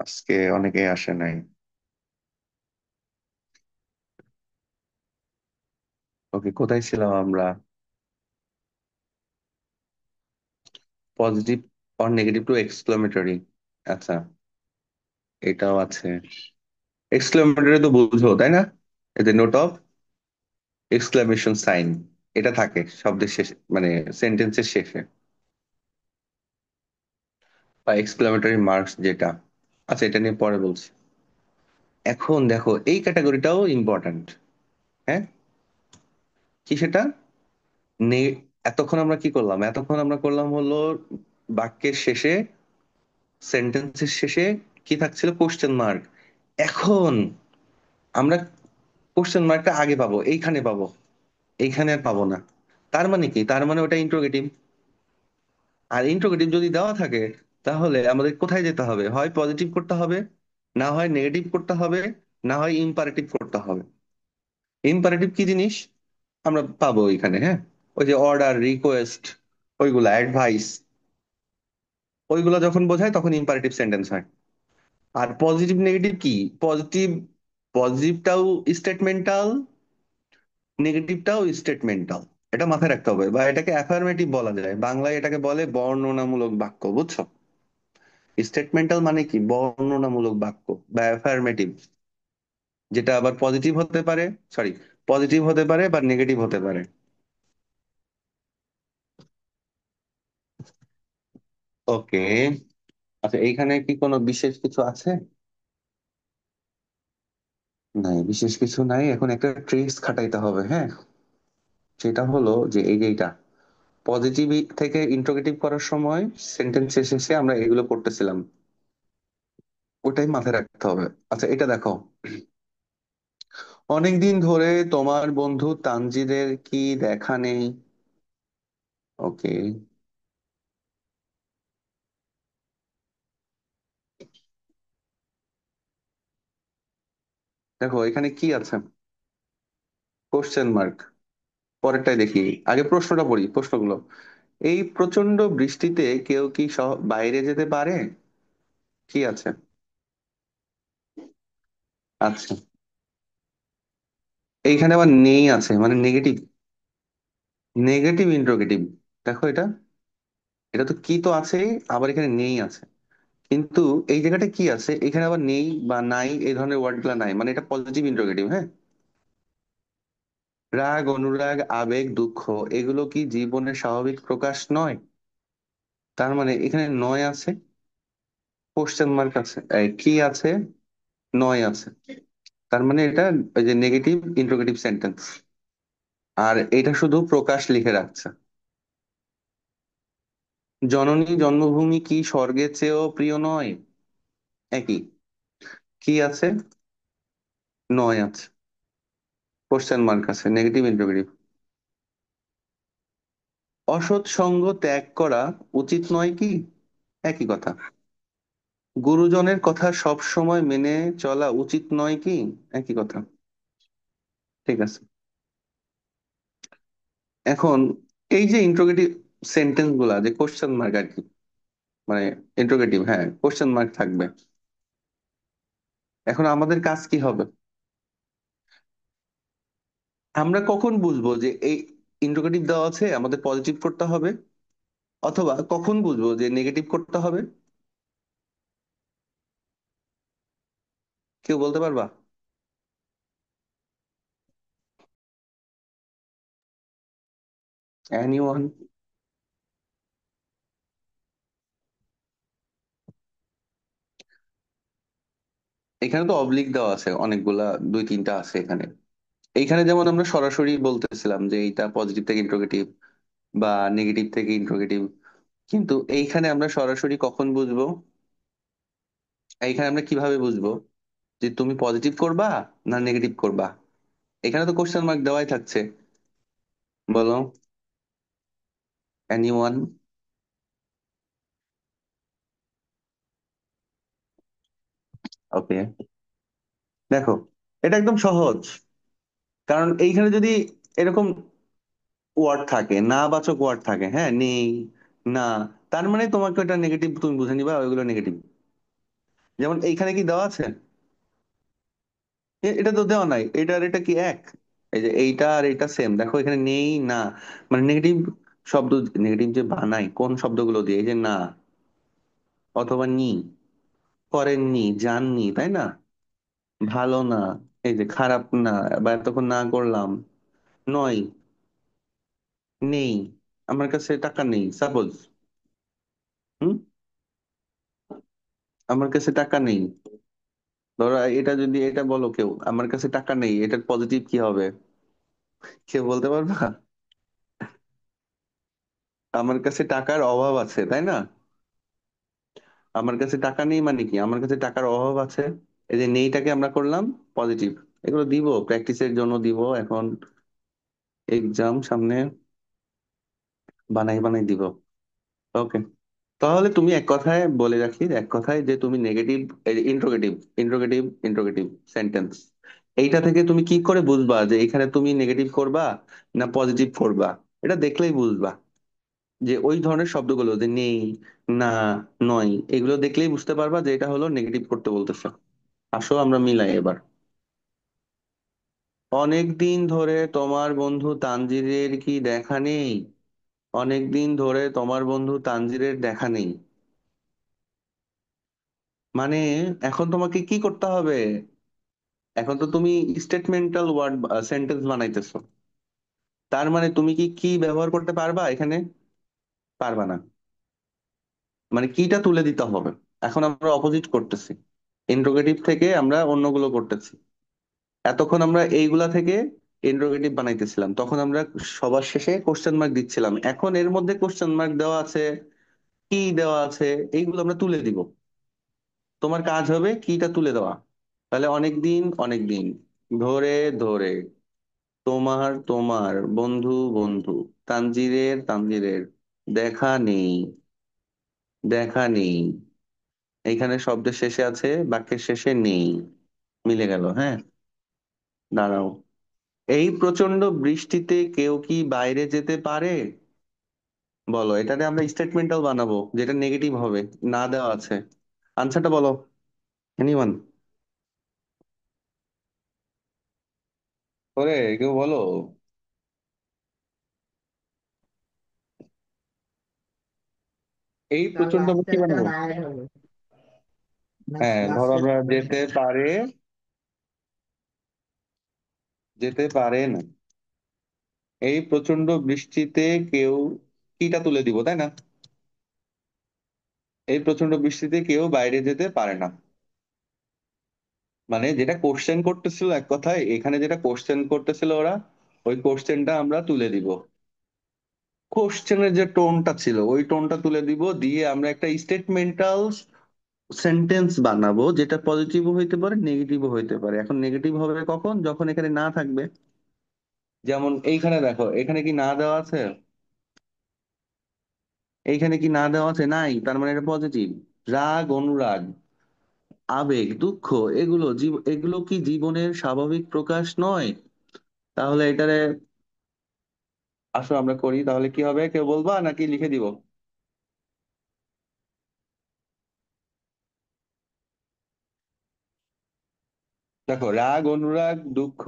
Speaker 1: আজকে অনেকে আসে নাই। ওকে, কোথায় ছিলাম আমরা? Positive or negative two exclamatory. আচ্ছা, এটাও আছে। এক্সক্লামেটরি তো বুঝো তাই না, এতে নোট অফ এক্সক্লামেশন সাইন এটা থাকে শব্দের শেষে, মানে সেন্টেন্সের শেষে, বা এক্সক্লামেটরি মার্কস যেটা। আচ্ছা, এটা নিয়ে পরে বলছি। এখন দেখো এই ক্যাটাগরিটাও ইম্পর্ট্যান্ট। হ্যাঁ, কি সেটা? নে এতক্ষণ আমরা কি করলাম? এতক্ষণ আমরা করলাম হলো বাক্যের শেষে, সেন্টেন্সের শেষে কি থাকছিল? Question mark. এখন আমরা কোশ্চেন মার্কটা আগে পাবো, এইখানে পাবো, এইখানে আর পাবো না। তার মানে কি? তার মানে ওটা ইন্ট্রোগেটিভ। আর ইন্ট্রোগেটিভ যদি দেওয়া থাকে, তাহলে আমাদের কোথায় যেতে হবে? হয় পজিটিভ করতে হবে, না হয় নেগেটিভ করতে হবে, না হয় ইম্পারেটিভ করতে হবে। ইম্পারেটিভ কি জিনিস আমরা পাবো এখানে, হ্যাঁ, ওই যে অর্ডার, রিকোয়েস্ট, ওইগুলা অ্যাডভাইস, ওইগুলা যখন বোঝায় তখন ইম্পারেটিভ সেন্টেন্স হয়। আর পজিটিভ নেগেটিভ কি? পজিটিভ, পজিটিভটাও স্টেটমেন্টাল, নেগেটিভটাও স্টেটমেন্টাল। এটা মাথায় রাখতে হবে, বা এটাকে অ্যাফার্মেটিভ বলা যায়, বাংলায় এটাকে বলে বর্ণনামূলক বাক্য, বুঝছো? স্টেটমেন্টাল মানে কি? বর্ণনামূলক বাক্য বা অ্যাফার্মেটিভ, যেটা আবার পজিটিভ হতে পারে, সরি, পজিটিভ হতে পারে বা নেগেটিভ হতে পারে। ওকে। আচ্ছা, এইখানে কি কোনো বিশেষ কিছু আছে? নাই, বিশেষ কিছু নাই। এখন একটা ট্রিক্স খাটাইতে হবে, হ্যাঁ। সেটা হলো যে এই যে এইটা পজিটিভ থেকে ইন্ট্রোগেটিভ করার সময় সেন্টেন্স শেষে আমরা এগুলো করতেছিলাম, ওটাই মাথায় রাখতে হবে। আচ্ছা, এটা দেখো, অনেকদিন ধরে তোমার বন্ধু তানজিদের কি দেখা নেই? ওকে, দেখো এখানে কি আছে? Question mark. পরেরটাই দেখি, আগে প্রশ্নটা পড়ি, প্রশ্নগুলো। এই প্রচন্ড বৃষ্টিতে কেউ কি বাইরে যেতে পারে? কি আছে? আচ্ছা, এইখানে আবার নেই আছে, মানে নেগেটিভ, নেগেটিভ ইন্ট্রোগেটিভ। দেখো এটা, এটা তো কি তো আছে, আবার এখানে নেই আছে। কিন্তু এই জায়গাটা কি আছে? এখানে আবার নেই বা নাই, এই ধরনের ওয়ার্ড গুলা নাই, মানে এটা পজিটিভ ইন্ট্রোগেটিভ, হ্যাঁ। রাগ, অনুরাগ, আবেগ, দুঃখ, এগুলো কি জীবনের স্বাভাবিক প্রকাশ নয়? তার মানে এখানে নয় আছে, কোশ্চেন মার্ক আছে, কি আছে? নয় আছে। তার মানে এটা ওই যে নেগেটিভ ইন্ট্রোগেটিভ সেন্টেন্স। আর এটা শুধু প্রকাশ লিখে রাখছে। জননী জন্মভূমি কি স্বর্গের চেয়েও প্রিয় নয়? একই। কি আছে? নয় আছে, কোশ্চেন মার্ক আছে, নেগেটিভ ইন্ট্রোগেটিভ। অসৎ সঙ্গ ত্যাগ করা উচিত নয় কি? একই কথা। গুরুজনের কথা সব সময় মেনে চলা উচিত নয় কি? একই কথা। ঠিক আছে। এখন এই যে ইন্ট্রোগেটিভ সেন্টেন্স গুলা, যে কোশ্চেন মার্ক আর কি, মানে ইন্ট্রোগেটিভ, হ্যাঁ, কোশ্চেন মার্ক থাকবে। এখন আমাদের কাজ কি হবে? আমরা কখন বুঝবো যে এই ইন্ট্রোগেটিভ দেওয়া আছে, আমাদের পজিটিভ করতে হবে, অথবা কখন বুঝবো যে নেগেটিভ করতে হবে? কেউ বলতে পারবা? এনিওয়ান? এখানে তো অবলিক দেওয়া আছে অনেকগুলা, দুই তিনটা আছে এখানে। এইখানে যেমন আমরা সরাসরি বলতেছিলাম যে এইটা পজিটিভ থেকে ইন্ট্রোগেটিভ বা নেগেটিভ থেকে ইন্ট্রোগেটিভ, কিন্তু এইখানে আমরা সরাসরি কখন বুঝবো? এইখানে আমরা কিভাবে বুঝবো যে তুমি পজিটিভ করবা না নেগেটিভ করবা? এখানে তো কোশ্চেন মার্ক দেওয়াই থাকছে। বলো, এনিওয়ান? ওকে, দেখো এটা একদম সহজ। কারণ এইখানে যদি এরকম ওয়ার্ড থাকে, না বাচক ওয়ার্ড থাকে, হ্যাঁ, নেই, না, তার মানে তোমাকে এটা নেগেটিভ, তুমি বুঝে নিবা ওইগুলো নেগেটিভ। যেমন এইখানে কি দেওয়া আছে? এটা তো দেওয়া নাই, এটা আর এটা কি এক? এই যে এইটা আর এটা সেম, দেখো এখানে নেই, না, মানে নেগেটিভ। শব্দ নেগেটিভ যে বানাই কোন শব্দগুলো দিয়ে, এই যে না, অথবা নি, করেননি, যাননি, তাই না, ভালো না, এই যে খারাপ না, বা এতক্ষণ না করলাম, নয়, নেই, আমার কাছে টাকা নেই, সাপোজ, হুম, আমার কাছে টাকা নেই, ধরো এটা যদি এটা বলো কেউ, আমার কাছে টাকা নেই, এটার পজিটিভ কি হবে, কেউ বলতে পারবা? আমার কাছে টাকার অভাব আছে, তাই না? আমার কাছে টাকা নেই মানে কি, আমার কাছে টাকার অভাব আছে। এই যে নেইটাকে আমরা করলাম পজিটিভ। এগুলো দিব, প্র্যাকটিসের জন্য দিব এখন, এক্সাম সামনে, বানাই বানাই দিব। ওকে, তাহলে তুমি এক কথায় বলে রাখি, এক কথায় যে তুমি negative, interrogative, interrogative, interrogative sentence, এইটা থেকে তুমি কি করে বুঝবা যে এখানে তুমি নেগেটিভ করবা না পজিটিভ করবা? এটা দেখলেই বুঝবা, যে ওই ধরনের শব্দগুলো যে নেই, না, নয়, এগুলো দেখলেই বুঝতে পারবা যে এটা হলো নেগেটিভ করতে বলতেছে। আসো আমরা মিলাই এবার। অনেক দিন ধরে তোমার বন্ধু তানজিরের কি দেখা নেই? অনেক দিন ধরে তোমার বন্ধু তানজিরের দেখা নেই, মানে এখন তোমাকে কি করতে হবে? এখন তো তুমি স্টেটমেন্টাল ওয়ার্ড, সেন্টেন্স বানাইতেছো, তার মানে তুমি কি কি ব্যবহার করতে পারবা এখানে? পারবা না, মানে কিটা তুলে দিতে হবে। এখন আমরা অপোজিট করতেছি, ইন্ট্রোগেটিভ থেকে আমরা অন্যগুলো করতেছি। এতক্ষণ আমরা এইগুলা থেকে ইন্ট্রোগেটিভ বানাইতেছিলাম, তখন আমরা সবার শেষে কোশ্চেন মার্ক দিচ্ছিলাম, এখন এর মধ্যে কোশ্চেন মার্ক দেওয়া আছে, কি দেওয়া আছে, এইগুলো আমরা তুলে দিব। তোমার কাজ হবে কিটা তুলে দেওয়া। তাহলে অনেক দিন, অনেক দিন ধরে, ধরে, তোমার, তোমার, বন্ধু, বন্ধু, তানজিরের, তানজিরের দেখা নেই, দেখা নেই, এইখানে শব্দের শেষে আছে, বাক্যের শেষে নেই, মিলে গেল, হ্যাঁ। দাঁড়াও, এই প্রচন্ড বৃষ্টিতে কেউ কি বাইরে যেতে পারে? বলো, এটাতে আমরা স্টেটমেন্টাল বানাবো, যেটা নেগেটিভ হবে, না দেওয়া আছে। আনসারটা বলো, এনিওয়ান? ওরে কেউ বলো। এই
Speaker 2: তার
Speaker 1: প্রচন্ড আমরা কি
Speaker 2: লাস্টেরটা
Speaker 1: বানাবো?
Speaker 2: নাই হবে।
Speaker 1: হ্যাঁ, ধরো আমরা
Speaker 2: লাস্টেরটা
Speaker 1: যেতে পারে, যেতে পারে না, এই প্রচন্ড বৃষ্টিতে কেউ, কিটা তুলে দিব, তাই না? এই প্রচন্ড বৃষ্টিতে কেউ বাইরে যেতে পারে না, মানে যেটা কোশ্চেন করতেছিল, এক কথায় এখানে যেটা কোশ্চেন করতেছিল ওরা, ওই কোশ্চেনটা আমরা তুলে দিব। কোশ্চেনের যে টোনটা ছিল ওই টোনটা তুলে দিব, দিয়ে আমরা একটা স্টেটমেন্টাল সেন্টেন্স বানাবো, যেটা পজিটিভও হইতে পারে, নেগেটিভও হইতে পারে। এখন নেগেটিভ হবে কখন, যখন এখানে না থাকবে। যেমন এইখানে দেখো, এখানে কি না দেওয়া আছে? এইখানে কি না দেওয়া আছে? নাই, তার মানে এটা পজিটিভ। রাগ, অনুরাগ, আবেগ, দুঃখ, এগুলো এগুলো কি জীবনের স্বাভাবিক প্রকাশ নয়? তাহলে এটারে, আসো আমরা করি, তাহলে কি হবে, কেউ বলবা নাকি লিখে দিব? দেখো, রাগ, অনুরাগ, দুঃখ,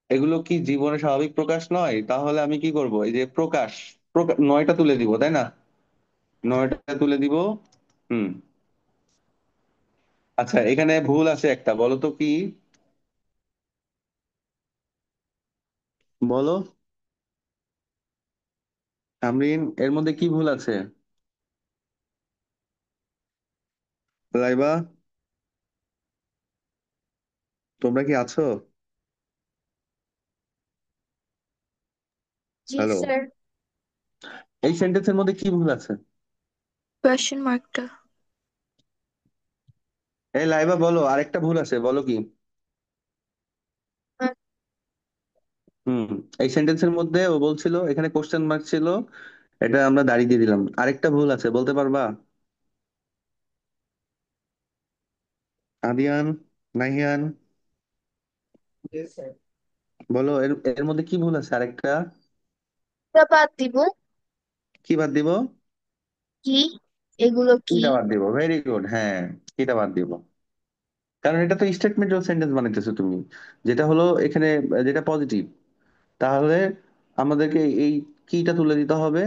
Speaker 1: এগুলো কি জীবনের স্বাভাবিক প্রকাশ নয়? তাহলে আমি কি করব, এই যে প্রকাশ, নয়টা তুলে দিব, তাই না? নয়টা তুলে দিব। হুম। আচ্ছা, এখানে ভুল আছে একটা, বলো তো কি? বলো, আমরিন, এর মধ্যে কি ভুল আছে? লাইবা, তোমরা কি আছো?
Speaker 3: জি
Speaker 1: হ্যালো,
Speaker 3: স্যার।
Speaker 1: এই সেন্টেন্সের মধ্যে কি ভুল আছে?
Speaker 3: কোয়েশ্চেন মার্কটা।
Speaker 1: এই লাইবা বলো, আরেকটা ভুল আছে, বলো কি? হুম, এই সেন্টেন্সের মধ্যে ও বলছিল এখানে কোশ্চেন মার্ক ছিল, এটা আমরা দাঁড়িয়ে দিয়ে দিলাম। আরেকটা ভুল আছে, বলতে পারবা? আদিয়ান, নাহিয়ান, বলো, এর এর মধ্যে কি ভুল আছে আরেকটা?
Speaker 3: এটা বাদ দিব।
Speaker 1: কি বাদ দিব?
Speaker 3: কি? এগুলো কি?
Speaker 1: কিটা বাদ দিব, ভেরি গুড, হ্যাঁ, কিটা বাদ দিব। কারণ এটা তো স্টেটমেন্টাল সেন্টেন্স বানাইতেছো তুমি, যেটা হলো এখানে, যেটা পজিটিভ। তাহলে আমাদেরকে এই কিটা তুলে দিতে হবে,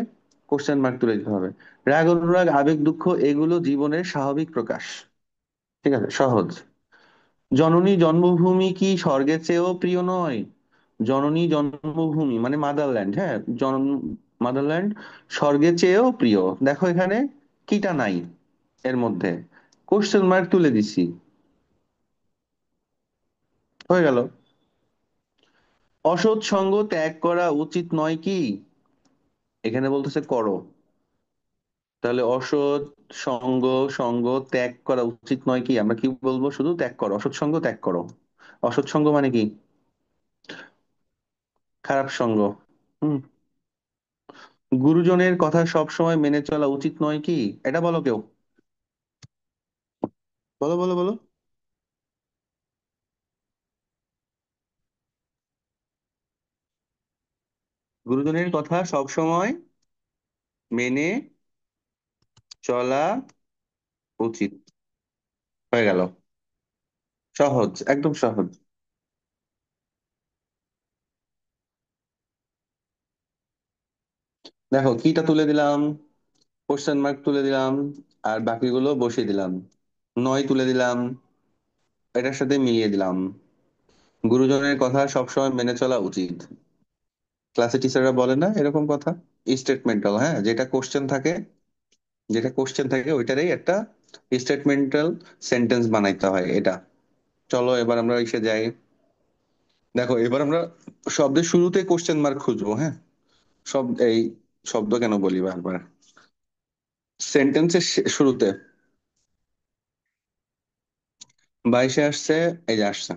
Speaker 1: কোশ্চেন মার্ক তুলে দিতে হবে। রাগ অনুরাগ আবেগ দুঃখ এগুলো জীবনের স্বাভাবিক প্রকাশ। ঠিক আছে, সহজ। জননী জন্মভূমি কি স্বর্গের চেয়েও প্রিয় নয়? জননী জন্মভূমি মানে মাদারল্যান্ড, হ্যাঁ, মাদারল্যান্ড স্বর্গের চেয়েও প্রিয়। দেখো এখানে কিটা নাই এর মধ্যে, কোশ্চেন মার্ক তুলে দিছি, হয়ে গেল। অসৎ সঙ্গ ত্যাগ করা উচিত নয় কি? এখানে বলতেছে করো, তাহলে অসৎ সঙ্গ, সঙ্গ ত্যাগ করা উচিত নয় কি, আমরা কি বলবো? শুধু ত্যাগ করো, অসৎ সঙ্গ ত্যাগ করো। অসৎ সঙ্গ মানে কি? খারাপ সঙ্গ। হুম। গুরুজনের কথা সব সময় মেনে চলা উচিত নয় কি? এটা বলো কেউ, বলো বলো বলো। গুরুজনের কথা সব সময় মেনে চলা উচিত, হয়ে গেল। সহজ, একদম সহজ। দেখো কিটা তুলে দিলাম, কোশ্চেন মার্ক তুলে দিলাম, আর বাকিগুলো বসিয়ে দিলাম। নয় তুলে দিলাম, এটার সাথে মিলিয়ে দিলাম। গুরুজনের কথা সবসময় মেনে চলা উচিত। ক্লাসে টিচাররা বলে না এরকম কথা? স্টেটমেন্টাল, হ্যাঁ, যেটা কোশ্চেন থাকে ওইটারই একটা স্টেটমেন্টাল সেন্টেন্স বানাইতে হয় এটা। চলো এবার আমরা এসে যাই। দেখো এবার আমরা শব্দের শুরুতে কোশ্চেন মার্ক খুঁজবো, হ্যাঁ। এই শব্দ কেন বলি বারবার, সেন্টেন্সের শুরুতে। 22-এ আসছে, এই যে আসছে।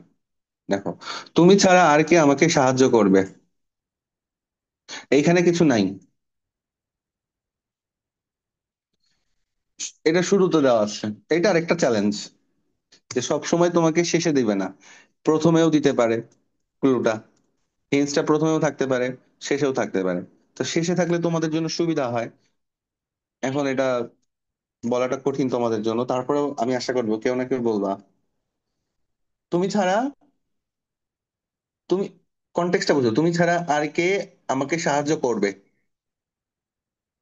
Speaker 1: দেখো, তুমি ছাড়া আর কে আমাকে সাহায্য করবে, এইখানে কিছু নাই। এটা শুরুতে দেওয়া আছে। এটা আরেকটা চ্যালেঞ্জ, যে সব সময় তোমাকে শেষে দিবে না, প্রথমেও দিতে পারে ক্লুটা। হিন্টসটা প্রথমেও থাকতে পারে, শেষেও থাকতে পারে। তো শেষে থাকলে তোমাদের জন্য সুবিধা হয়। এখন এটা বলাটা কঠিন তোমাদের জন্য, তারপরেও আমি আশা করবো কেউ না কেউ বলবা। তুমি ছাড়া, তুমি কনটেক্সটটা বুঝো, তুমি ছাড়া আর কে আমাকে সাহায্য করবে,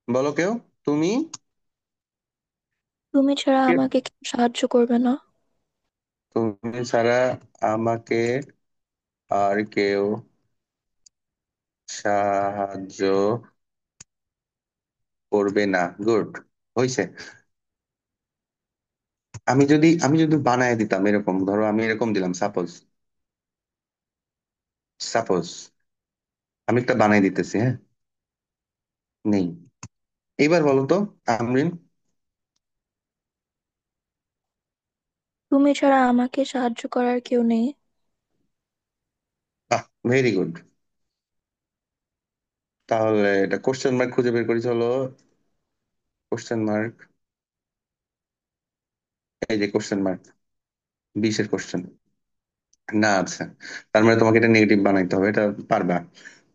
Speaker 1: বলো কেউ। তুমি,
Speaker 3: তুমি ছাড়া
Speaker 1: কে?
Speaker 3: আমাকে কেউ সাহায্য করবে না।
Speaker 1: তুমি ছাড়া আমাকে আর কেউ সাহায্য করবে না, গুড, হয়েছে। আমি যদি বানায় দিতাম এরকম, ধরো আমি এরকম দিলাম, সাপোজ আমি একটা বানাই দিতেছি, হ্যাঁ। নেই। এইবার বলো তো আমরিন।
Speaker 3: তুমি ছাড়া আমাকে সাহায্য করার কেউ নেই।
Speaker 1: বাহ, ভেরি গুড। তাহলে এটা কোশ্চেন মার্ক খুঁজে বের করি, চলো। কোশ্চেন মার্ক, এই যে কোশ্চেন মার্ক, 20-এর কোশ্চেন না আছে, তার মানে তোমাকে এটা নেগেটিভ বানাইতে হবে, এটা পারবা।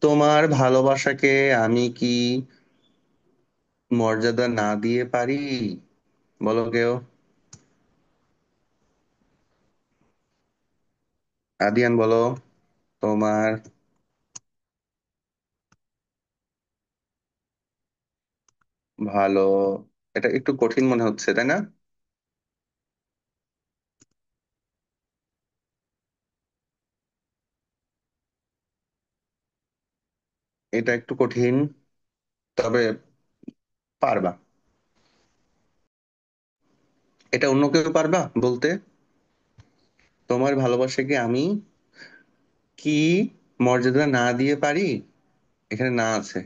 Speaker 1: তোমার ভালোবাসাকে আমি কি মর্যাদা না দিয়ে পারি, বলো কেউ। আদিয়ান বলো। তোমার ভালো, এটা একটু কঠিন মনে হচ্ছে, তাই না? এটা একটু কঠিন, তবে পারবা। এটা অন্য কেউ পারবা বলতে? তোমার ভালোবাসাকে আমি কি মর্যাদা না দিয়ে পারি, এখানে না আছে,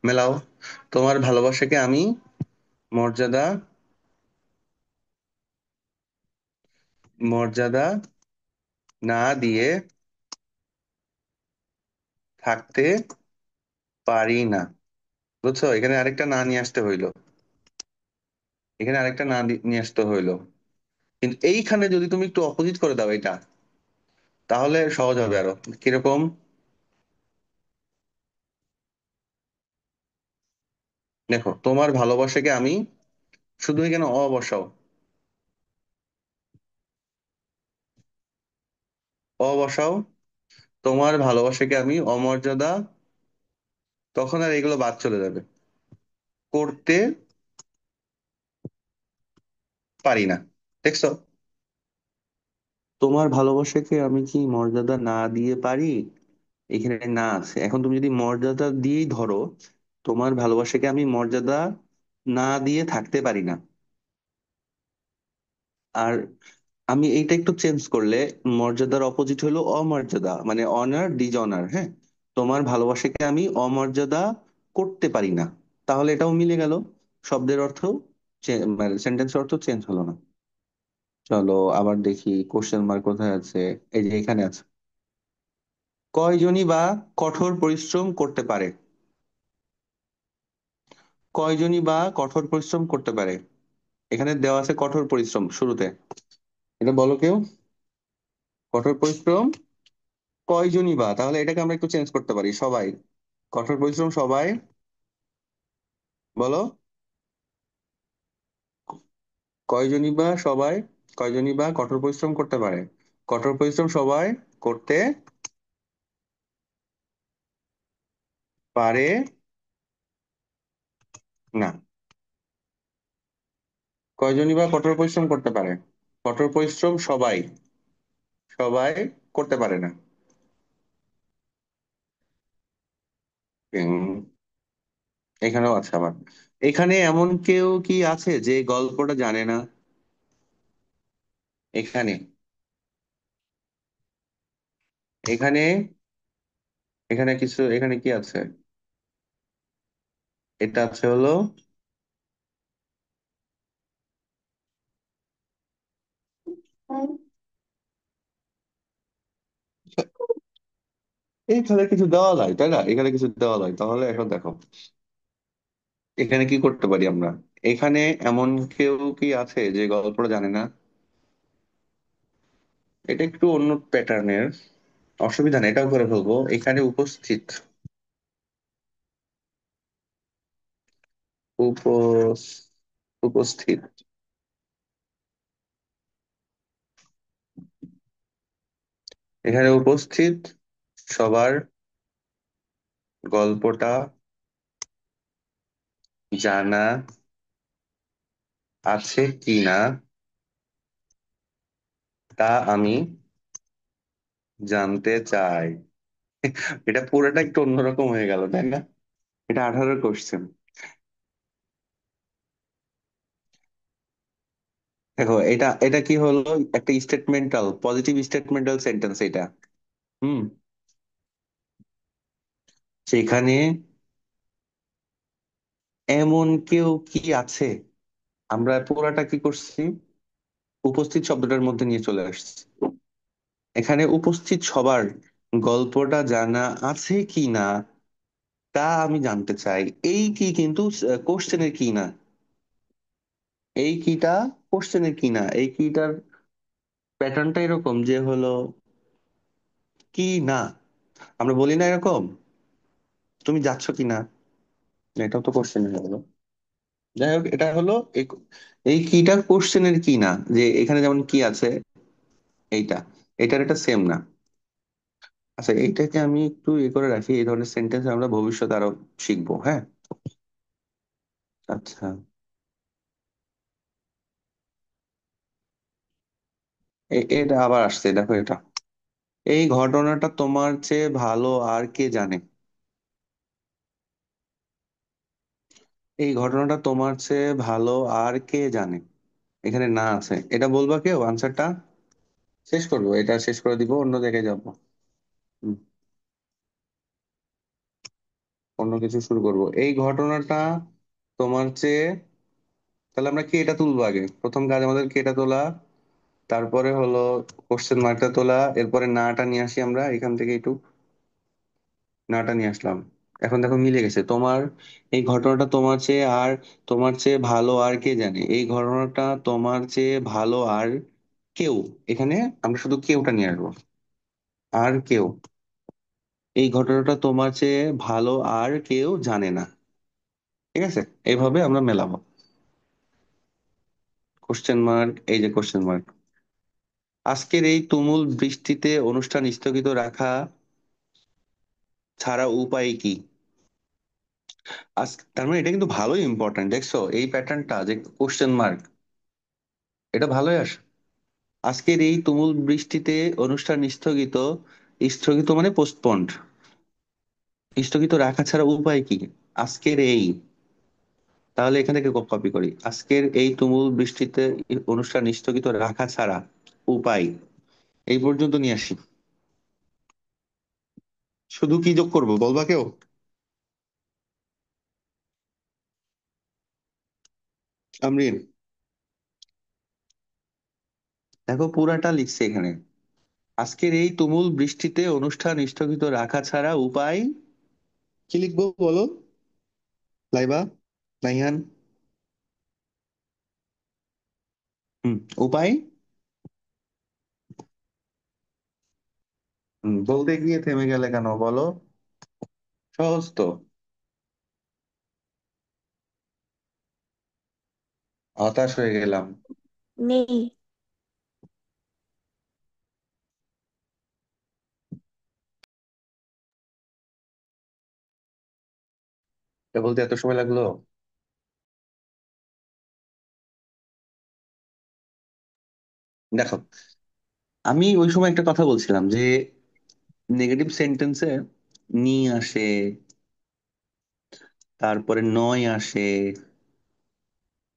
Speaker 1: মেলাও। তোমার ভালোবাসাকে আমি মর্যাদা মর্যাদা না দিয়ে থাকতে পারি না, বুঝছো? এখানে আরেকটা না নিয়ে আসতে হইলো, এখানে আরেকটা না নিয়ে আসতে হইলো। কিন্তু এইখানে যদি তুমি একটু অপোজিট করে দাও এটা, তাহলে সহজ হবে আরো। কিরকম? দেখো, তোমার ভালোবাসাকে আমি, শুধু এখানে বসাও, বসাও। তোমার ভালোবাসাকে আমি অমর্যাদা তখন আর এগুলো বাদ চলে যাবে। করতে পারি না। দেখছো? তোমার ভালোবাসাকে আমি কি মর্যাদা না দিয়ে পারি? এখানে না আছে। এখন তুমি যদি মর্যাদা দিয়েই ধরো, তোমার ভালোবাসাকে আমি মর্যাদা না দিয়ে থাকতে পারি না। আর আমি এইটা একটু চেঞ্জ করলে, মর্যাদার অপোজিট হলো অমর্যাদা, মানে অনার ডিজঅনার। হ্যাঁ, তোমার ভালোবাসাকে আমি অমর্যাদা করতে পারি না, তাহলে এটাও মিলে গেল। শব্দের অর্থ, মানে সেন্টেন্সের অর্থ চেঞ্জ হলো না। চলো আবার দেখি কোশ্চেন মার্ক কোথায় আছে। এই যে এখানে আছে। কয়জনই বা কঠোর পরিশ্রম করতে পারে? কয়জনই বা কঠোর পরিশ্রম করতে পারে? এখানে দেওয়া আছে কঠোর পরিশ্রম শুরুতে। এটা বলো কেউ। কঠোর পরিশ্রম কয়জনই বা, তাহলে এটাকে আমরা একটু চেঞ্জ করতে পারি, সবাই। কঠোর পরিশ্রম সবাই, বলো। কয়জনই বা সবাই, কয়জনই বা কঠোর পরিশ্রম করতে পারে? কঠোর পরিশ্রম সবাই করতে পারে না। কয়জনই বা কঠোর পরিশ্রম করতে পারে? কঠোর পরিশ্রম সবাই, সবাই করতে পারে না। উম, এখানেও আছে আবার। এখানে এমন কেউ কি আছে যে গল্পটা জানে না? এখানে, এখানে, এখানে কিছু, এখানে কি আছে? এটা আছে হলো, এখানে কিছু দেওয়া যায় তাই না? এখানে কিছু দেওয়া যায়, তাহলে এখন দেখো এখানে কি করতে পারি আমরা। এখানে এমন কেউ কি আছে যে গল্পটা জানে না? এটা একটু অন্য প্যাটার্নের, অসুবিধা নেই, এটাও করে ফেলবো। এখানে উপস্থিত, উপস উপস্থিত, এখানে উপস্থিত সবার গল্পটা জানা আছে কি না তা আমি জানতে চাই। এটা পুরোটা একটু অন্যরকম হয়ে গেল তাই না? এটা 18 কোশ্চেন। দেখো এটা এটা কি হলো, একটা স্টেটমেন্টাল, পজিটিভ স্টেটমেন্টাল সেন্টেন্স এটা। হুম। সেখানে এমন কেউ কি আছে, আমরা পুরাটা কি করছি, উপস্থিত শব্দটার মধ্যে নিয়ে চলে আসছি। এখানে উপস্থিত সবার গল্পটা জানা আছে কি না তা আমি জানতে চাই। এই কি কিন্তু কোশ্চেনের কি না, এই কিটা কোশ্চেনের কি না, এই কিটার প্যাটার্নটা এরকম যে হলো কি না। আমরা বলি না এরকম, তুমি যাচ্ছ কি না, এটাও তো কোশ্চেন হয়ে গেলো। যাই হোক, এটা হলো এই, এই কিটা কোশ্চেনের কি না, যে এখানে যেমন কি আছে এইটা, এটার এটা সেম না। আচ্ছা, এইটাকে আমি একটু করে রাখি, এই ধরনের সেন্টেন্স আমরা ভবিষ্যতে আরো শিখবো। হ্যাঁ, আচ্ছা। এটা আবার আসছে, দেখো এটা। এই ঘটনাটা তোমার চেয়ে ভালো আর কে জানে? এই ঘটনাটা তোমার চেয়ে ভালো আর কে জানে? এখানে না আছে, এটা বলবা কেউ আনসারটা? শেষ করবো, এটা শেষ করে দিব, অন্য জায়গায় যাবো। হুম, অন্য কিছু শুরু করব। এই ঘটনাটা তোমার চেয়ে, তাহলে আমরা কি এটা তুলবো আগে, প্রথম কাজ আমাদের কি এটা তোলা, তারপরে হলো কোশ্চেন মার্কটা তোলা, এরপরে নাটা নিয়ে আসি আমরা এখান থেকে একটু, নাটা নিয়ে আসলাম। এখন দেখো মিলে গেছে। তোমার, এই ঘটনাটা তোমার চেয়ে আর, তোমার চেয়ে ভালো আর কে জানে, এই ঘটনাটা তোমার চেয়ে ভালো আর কেউ, এখানে আমরা শুধু কেউটা নিয়ে আসবো, আর কেউ, এই ঘটনাটা তোমার চেয়ে ভালো আর কেউ জানে না। ঠিক আছে, এইভাবে আমরা মেলাবো। কোশ্চেন মার্ক, এই যে কোশ্চেন মার্ক। আজকের এই তুমুল বৃষ্টিতে অনুষ্ঠান স্থগিত রাখা ছাড়া উপায় কি? তার মানে এটা কিন্তু ভালোই ইম্পর্টেন্ট, দেখছো এই প্যাটার্নটা যে কোশ্চেন মার্ক, এটা ভালোই আসে। আজকের এই তুমুল বৃষ্টিতে অনুষ্ঠান স্থগিত, স্থগিত মানে পোস্টপন্ড, স্থগিত রাখা ছাড়া উপায় কি? আজকের এই, তাহলে এখান থেকে কপি করি, আজকের এই তুমুল বৃষ্টিতে অনুষ্ঠান স্থগিত রাখা ছাড়া উপায়, এই পর্যন্ত নিয়ে আসি। শুধু কি যোগ করব বলবা কেউ? আমরিন, দেখো পুরাটা লিখছে এখানে, আজকের এই তুমুল বৃষ্টিতে অনুষ্ঠান স্থগিত রাখা ছাড়া উপায়, কি লিখবো বলো? লাইবা, লাইহান। হুম, উপায়। বলতে গিয়ে থেমে গেলে কেন বলো? সহজ তো। হতাশ হয়ে গেলাম।
Speaker 3: নেই।
Speaker 1: এটা বলতে এত সময় লাগলো? দেখো, আমি ওই সময় একটা কথা বলছিলাম যে নেগেটিভ সেন্টেন্সে নি আসে, তারপরে নয় আসে,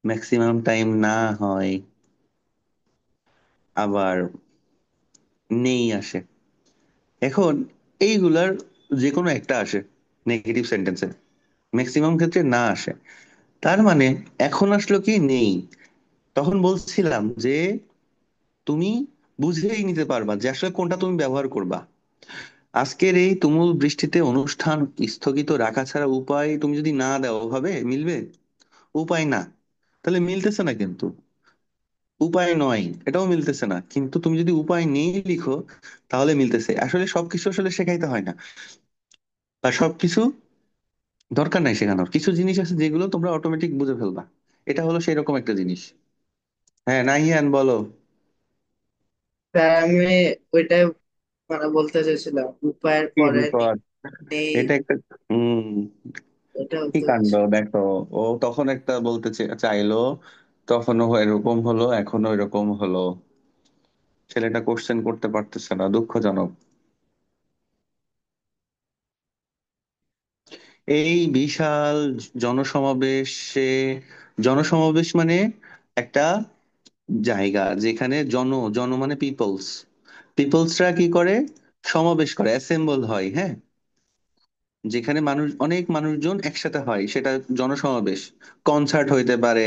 Speaker 1: ম্যাক্সিমাম টাইম না হয়, আবার নেই আসে। এখন এইগুলার যে কোনো একটা আসে নেগেটিভ সেন্টেন্সে, ম্যাক্সিমাম ক্ষেত্রে না আসে। তার মানে এখন আসলো কি নেই। তখন বলছিলাম যে তুমি বুঝেই নিতে পারবা যে আসলে কোনটা তুমি ব্যবহার করবা। আজকের এই তুমুল বৃষ্টিতে অনুষ্ঠান স্থগিত রাখা ছাড়া উপায়, তুমি যদি না দাও হবে মিলবে? উপায় না, তাহলে মিলতেছে না কিন্তু। উপায় নয়, এটাও মিলতেছে না, কিন্তু তুমি যদি উপায় নেই লিখো তাহলে মিলতেছে। আসলে সবকিছু আসলে শেখাইতে হয় না, বা সবকিছু দরকার নাই শেখানোর। কিছু জিনিস আছে যেগুলো তোমরা অটোমেটিক বুঝে ফেলবা, এটা হলো সেই রকম একটা জিনিস। হ্যাঁ, নাহিয়ান বলো।
Speaker 4: স্যার আমি ওইটাই মানে বলতে চাইছিলাম, উপায়ের
Speaker 1: কি
Speaker 4: পরে
Speaker 1: বিপদ,
Speaker 4: নেই,
Speaker 1: এটা একটা, হম,
Speaker 4: এটা
Speaker 1: কি
Speaker 4: বলতে
Speaker 1: কাণ্ড
Speaker 4: চাইছি।
Speaker 1: দেখো। ও তখন একটা বলতে চাইলো, তখনও এরকম হলো, এখনো এরকম হলো। ছেলেটা কোশ্চেন করতে পারতেছে না, দুঃখজনক। এই বিশাল জনসমাবেশে, জনসমাবেশ মানে একটা জায়গা যেখানে জন মানে পিপলস, পিপলসরা কি করে, সমাবেশ করে, অ্যাসেম্বল হয়, হ্যাঁ, যেখানে মানুষ, অনেক মানুষজন একসাথে হয়, সেটা জনসমাবেশ। কনসার্ট হইতে পারে,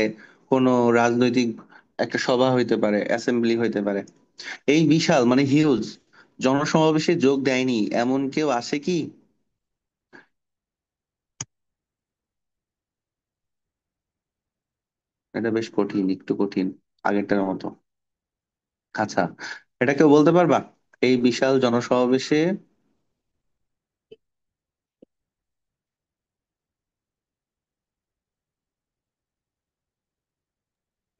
Speaker 1: কোনো রাজনৈতিক একটা সভা হইতে পারে, অ্যাসেম্বলি হইতে পারে। এই বিশাল মানে হিউজ জনসমাবেশে যোগ দেয়নি এমন কেউ আছে কি? এটা বেশ কঠিন, একটু কঠিন, আগেরটার মতো। আচ্ছা, এটা কেউ বলতে পারবা? এই বিশাল জনসমাবেশে,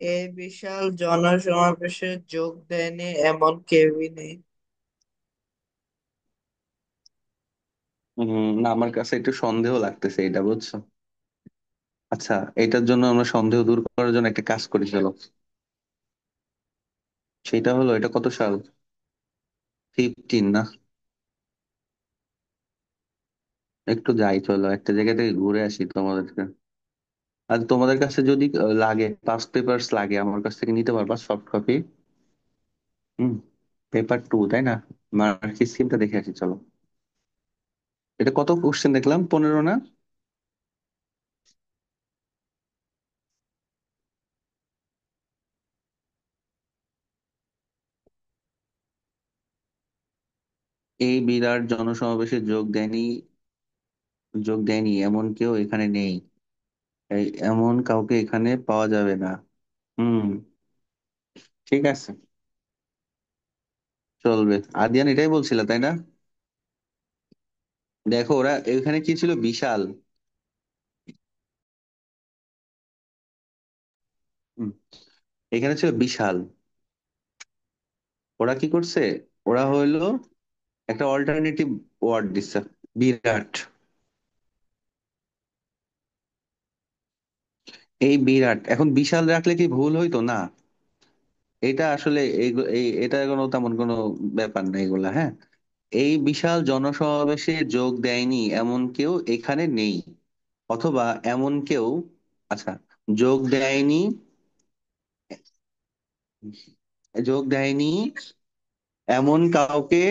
Speaker 4: এই বিশাল জনসমাবেশে যোগ দেয়নি এমন কেউই নেই।
Speaker 1: না, আমার কাছে একটু সন্দেহ লাগতেছে এটা, বুঝছো? আচ্ছা, এটার জন্য আমরা সন্দেহ দূর করার জন্য একটা কাজ করি চলো। সেটা হলো, এটা কত সাল? 15 না? একটু যাই, চলো একটা জায়গা থেকে ঘুরে আসি তোমাদেরকে। আর তোমাদের কাছে যদি লাগে, পাস্ট পেপারস লাগে, আমার কাছ থেকে নিতে পারবা সফট কপি। হুম, পেপার 2 তাই না? মার্ক স্কিমটা দেখে আসি চলো। এটা কত কোশ্চেন দেখলাম, 15 না? এই বিরাট জনসমাবেশে যোগ দেয়নি এমন কেউ এখানে নেই। এমন কাউকে এখানে পাওয়া যাবে না। হুম, ঠিক আছে, চলবে। আদিয়ান এটাই বলছিল তাই না? দেখো ওরা এখানে কি ছিল, বিশাল। হুম, এখানে ছিল বিশাল। ওরা কি করছে, ওরা হইলো একটা অল্টারনেটিভ ওয়ার্ড দিচ্ছে, বিরাট। এই বিরাট, এখন বিশাল রাখলে কি ভুল হইতো না? এটা আসলে এটা কোনো তেমন কোনো ব্যাপার না এগুলা, হ্যাঁ। এই বিশাল জনসমাবেশে যোগ দেয়নি এমন কেউ এখানে নেই, অথবা এমন কেউ, আচ্ছা, যোগ দেয়নি, যোগ দেয়নি এমন কাউকে,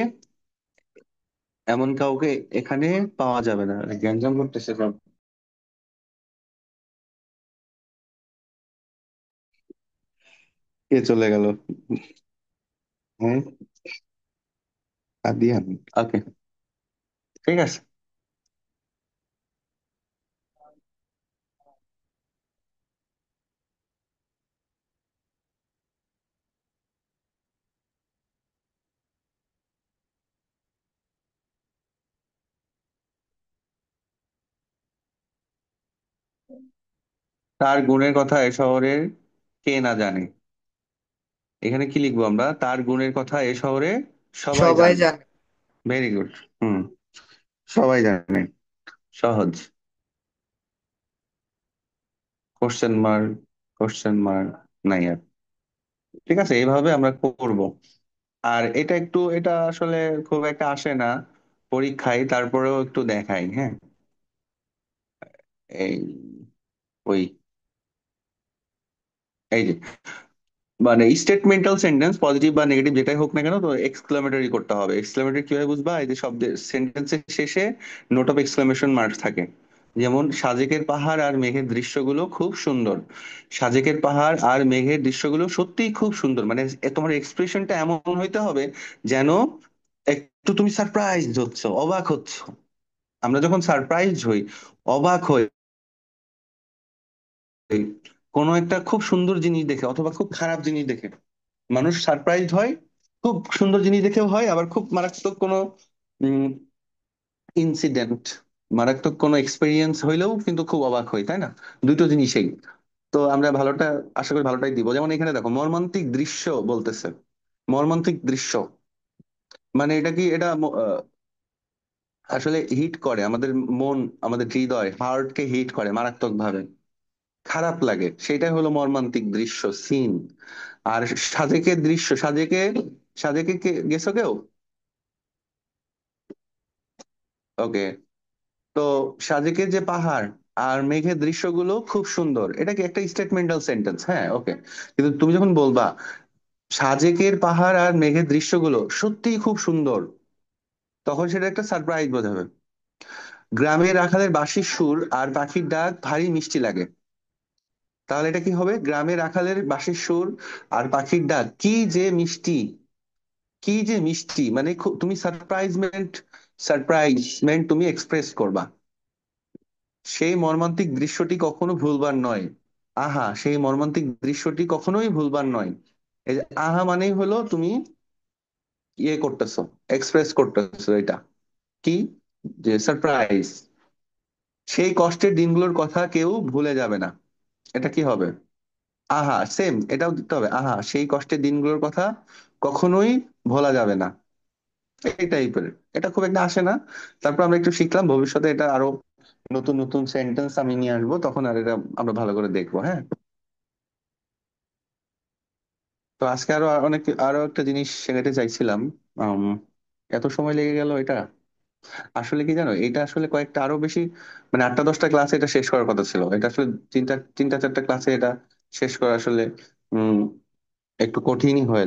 Speaker 1: এমন কাউকে এখানে পাওয়া যাবে না। গ্যাঞ্জাম করতেছে সব। কে চলে গেল? হ্যাঁ, আদিয়ান। ওকে, ঠিক আছে। তার গুণের কথা এ শহরের কে না জানে? এখানে কি লিখবো আমরা? তার গুণের কথা এ শহরে সবাই
Speaker 4: সবাই
Speaker 1: জানে।
Speaker 4: জানে।
Speaker 1: Very good. হুম, সবাই জানে। সহজ। কোশ্চেন মার্ক, কোশ্চেন মার্ক, নাই আর। ঠিক আছে, এইভাবে আমরা করব। আর এটা একটু, এটা আসলে খুব একটা আসে না পরীক্ষায়, তারপরেও একটু দেখাই, হ্যাঁ। এই, ওই, এই যে, মানে স্টেটমেন্টাল সেন্টেন্স পজিটিভ বা নেগেটিভ যেটাই হোক না কেন, তো এক্সক্লামেটরি করতে হবে। এক্সক্লামেটরি কিভাবে বুঝবা? এই যে শব্দের সেন্টেন্সের শেষে নোট অফ এক্সক্লামেশন মার্ক থাকে। যেমন সাজেকের পাহাড় আর মেঘের দৃশ্যগুলো খুব সুন্দর। সাজেকের পাহাড় আর মেঘের দৃশ্যগুলো সত্যিই খুব সুন্দর, মানে তোমার এক্সপ্রেশনটা এমন হইতে হবে যেন একটু তুমি সারপ্রাইজ হচ্ছ, অবাক হচ্ছ। আমরা যখন সারপ্রাইজ হই, অবাক হই কোনো একটা খুব সুন্দর জিনিস দেখে অথবা খুব খারাপ জিনিস দেখে, মানুষ সারপ্রাইজ হয়। খুব সুন্দর জিনিস দেখেও হয়, আবার খুব মারাত্মক কোনো ইনসিডেন্ট, মারাত্মক কোনো এক্সপেরিয়েন্স হইলেও কিন্তু খুব অবাক হই, তাই না? দুটো জিনিসেই। তো আমরা ভালোটা, আশা করি ভালোটাই দিব। যেমন এখানে দেখো, মর্মান্তিক দৃশ্য বলতেছে। মর্মান্তিক দৃশ্য মানে এটা কি? এটা আসলে হিট করে আমাদের মন, আমাদের হৃদয়, হার্টকে হিট করে মারাত্মক ভাবে, খারাপ লাগে, সেটাই হলো মর্মান্তিক দৃশ্য, সিন। আর সাজেকের দৃশ্য, সাজেকে, সাজেকে গেছো কেউ? ওকে। তো সাজেকের যে পাহাড় আর মেঘের দৃশ্যগুলো খুব সুন্দর, এটা কি একটা স্টেটমেন্টাল সেন্টেন্স? হ্যাঁ, ওকে। কিন্তু তুমি যখন বলবা সাজেকের পাহাড় আর মেঘের দৃশ্যগুলো সত্যিই খুব সুন্দর, তখন সেটা একটা সারপ্রাইজ বোঝাবে। গ্রামের রাখালের বাঁশির সুর আর পাখির ডাক ভারী মিষ্টি লাগে। তাহলে এটা কি হবে? গ্রামের রাখালের বাঁশির সুর আর পাখির ডাক কি যে মিষ্টি, কি যে মিষ্টি, মানে তুমি সারপ্রাইজমেন্ট, সারপ্রাইজমেন্ট তুমি এক্সপ্রেস করবা। সেই মর্মান্তিক দৃশ্যটি কখনো ভুলবার নয়। আহা, সেই মর্মান্তিক দৃশ্যটি কখনোই ভুলবার নয়। এই যে আহা মানেই হলো তুমি ইয়ে করতেছো, এক্সপ্রেস করতেছো এটা কি, যে সারপ্রাইজ। সেই কষ্টের দিনগুলোর কথা কেউ ভুলে যাবে না। এটা কি হবে? আহা, সেম, এটাও দিতে হবে। আহা, সেই কষ্টের দিনগুলোর কথা কখনোই ভোলা যাবে না। এই টাইপের। এটা খুব একটা আসে না, তারপর আমরা একটু শিখলাম। ভবিষ্যতে এটা আরো নতুন নতুন সেন্টেন্স আমি নিয়ে আসবো, তখন আর এটা আমরা ভালো করে দেখবো, হ্যাঁ। তো আজকে আরো অনেক, আরো একটা জিনিস শেখাতে চাইছিলাম। আম, এত সময় লেগে গেল এটা। আসলে কি জানো, এটা আসলে কয়েকটা আরো বেশি, মানে 8টা 10টা ক্লাসে এটা শেষ করার কথা ছিল। এটা আসলে তিনটা 3টা 4টা ক্লাসে এটা শেষ করা আসলে উম একটু কঠিনই হয়ে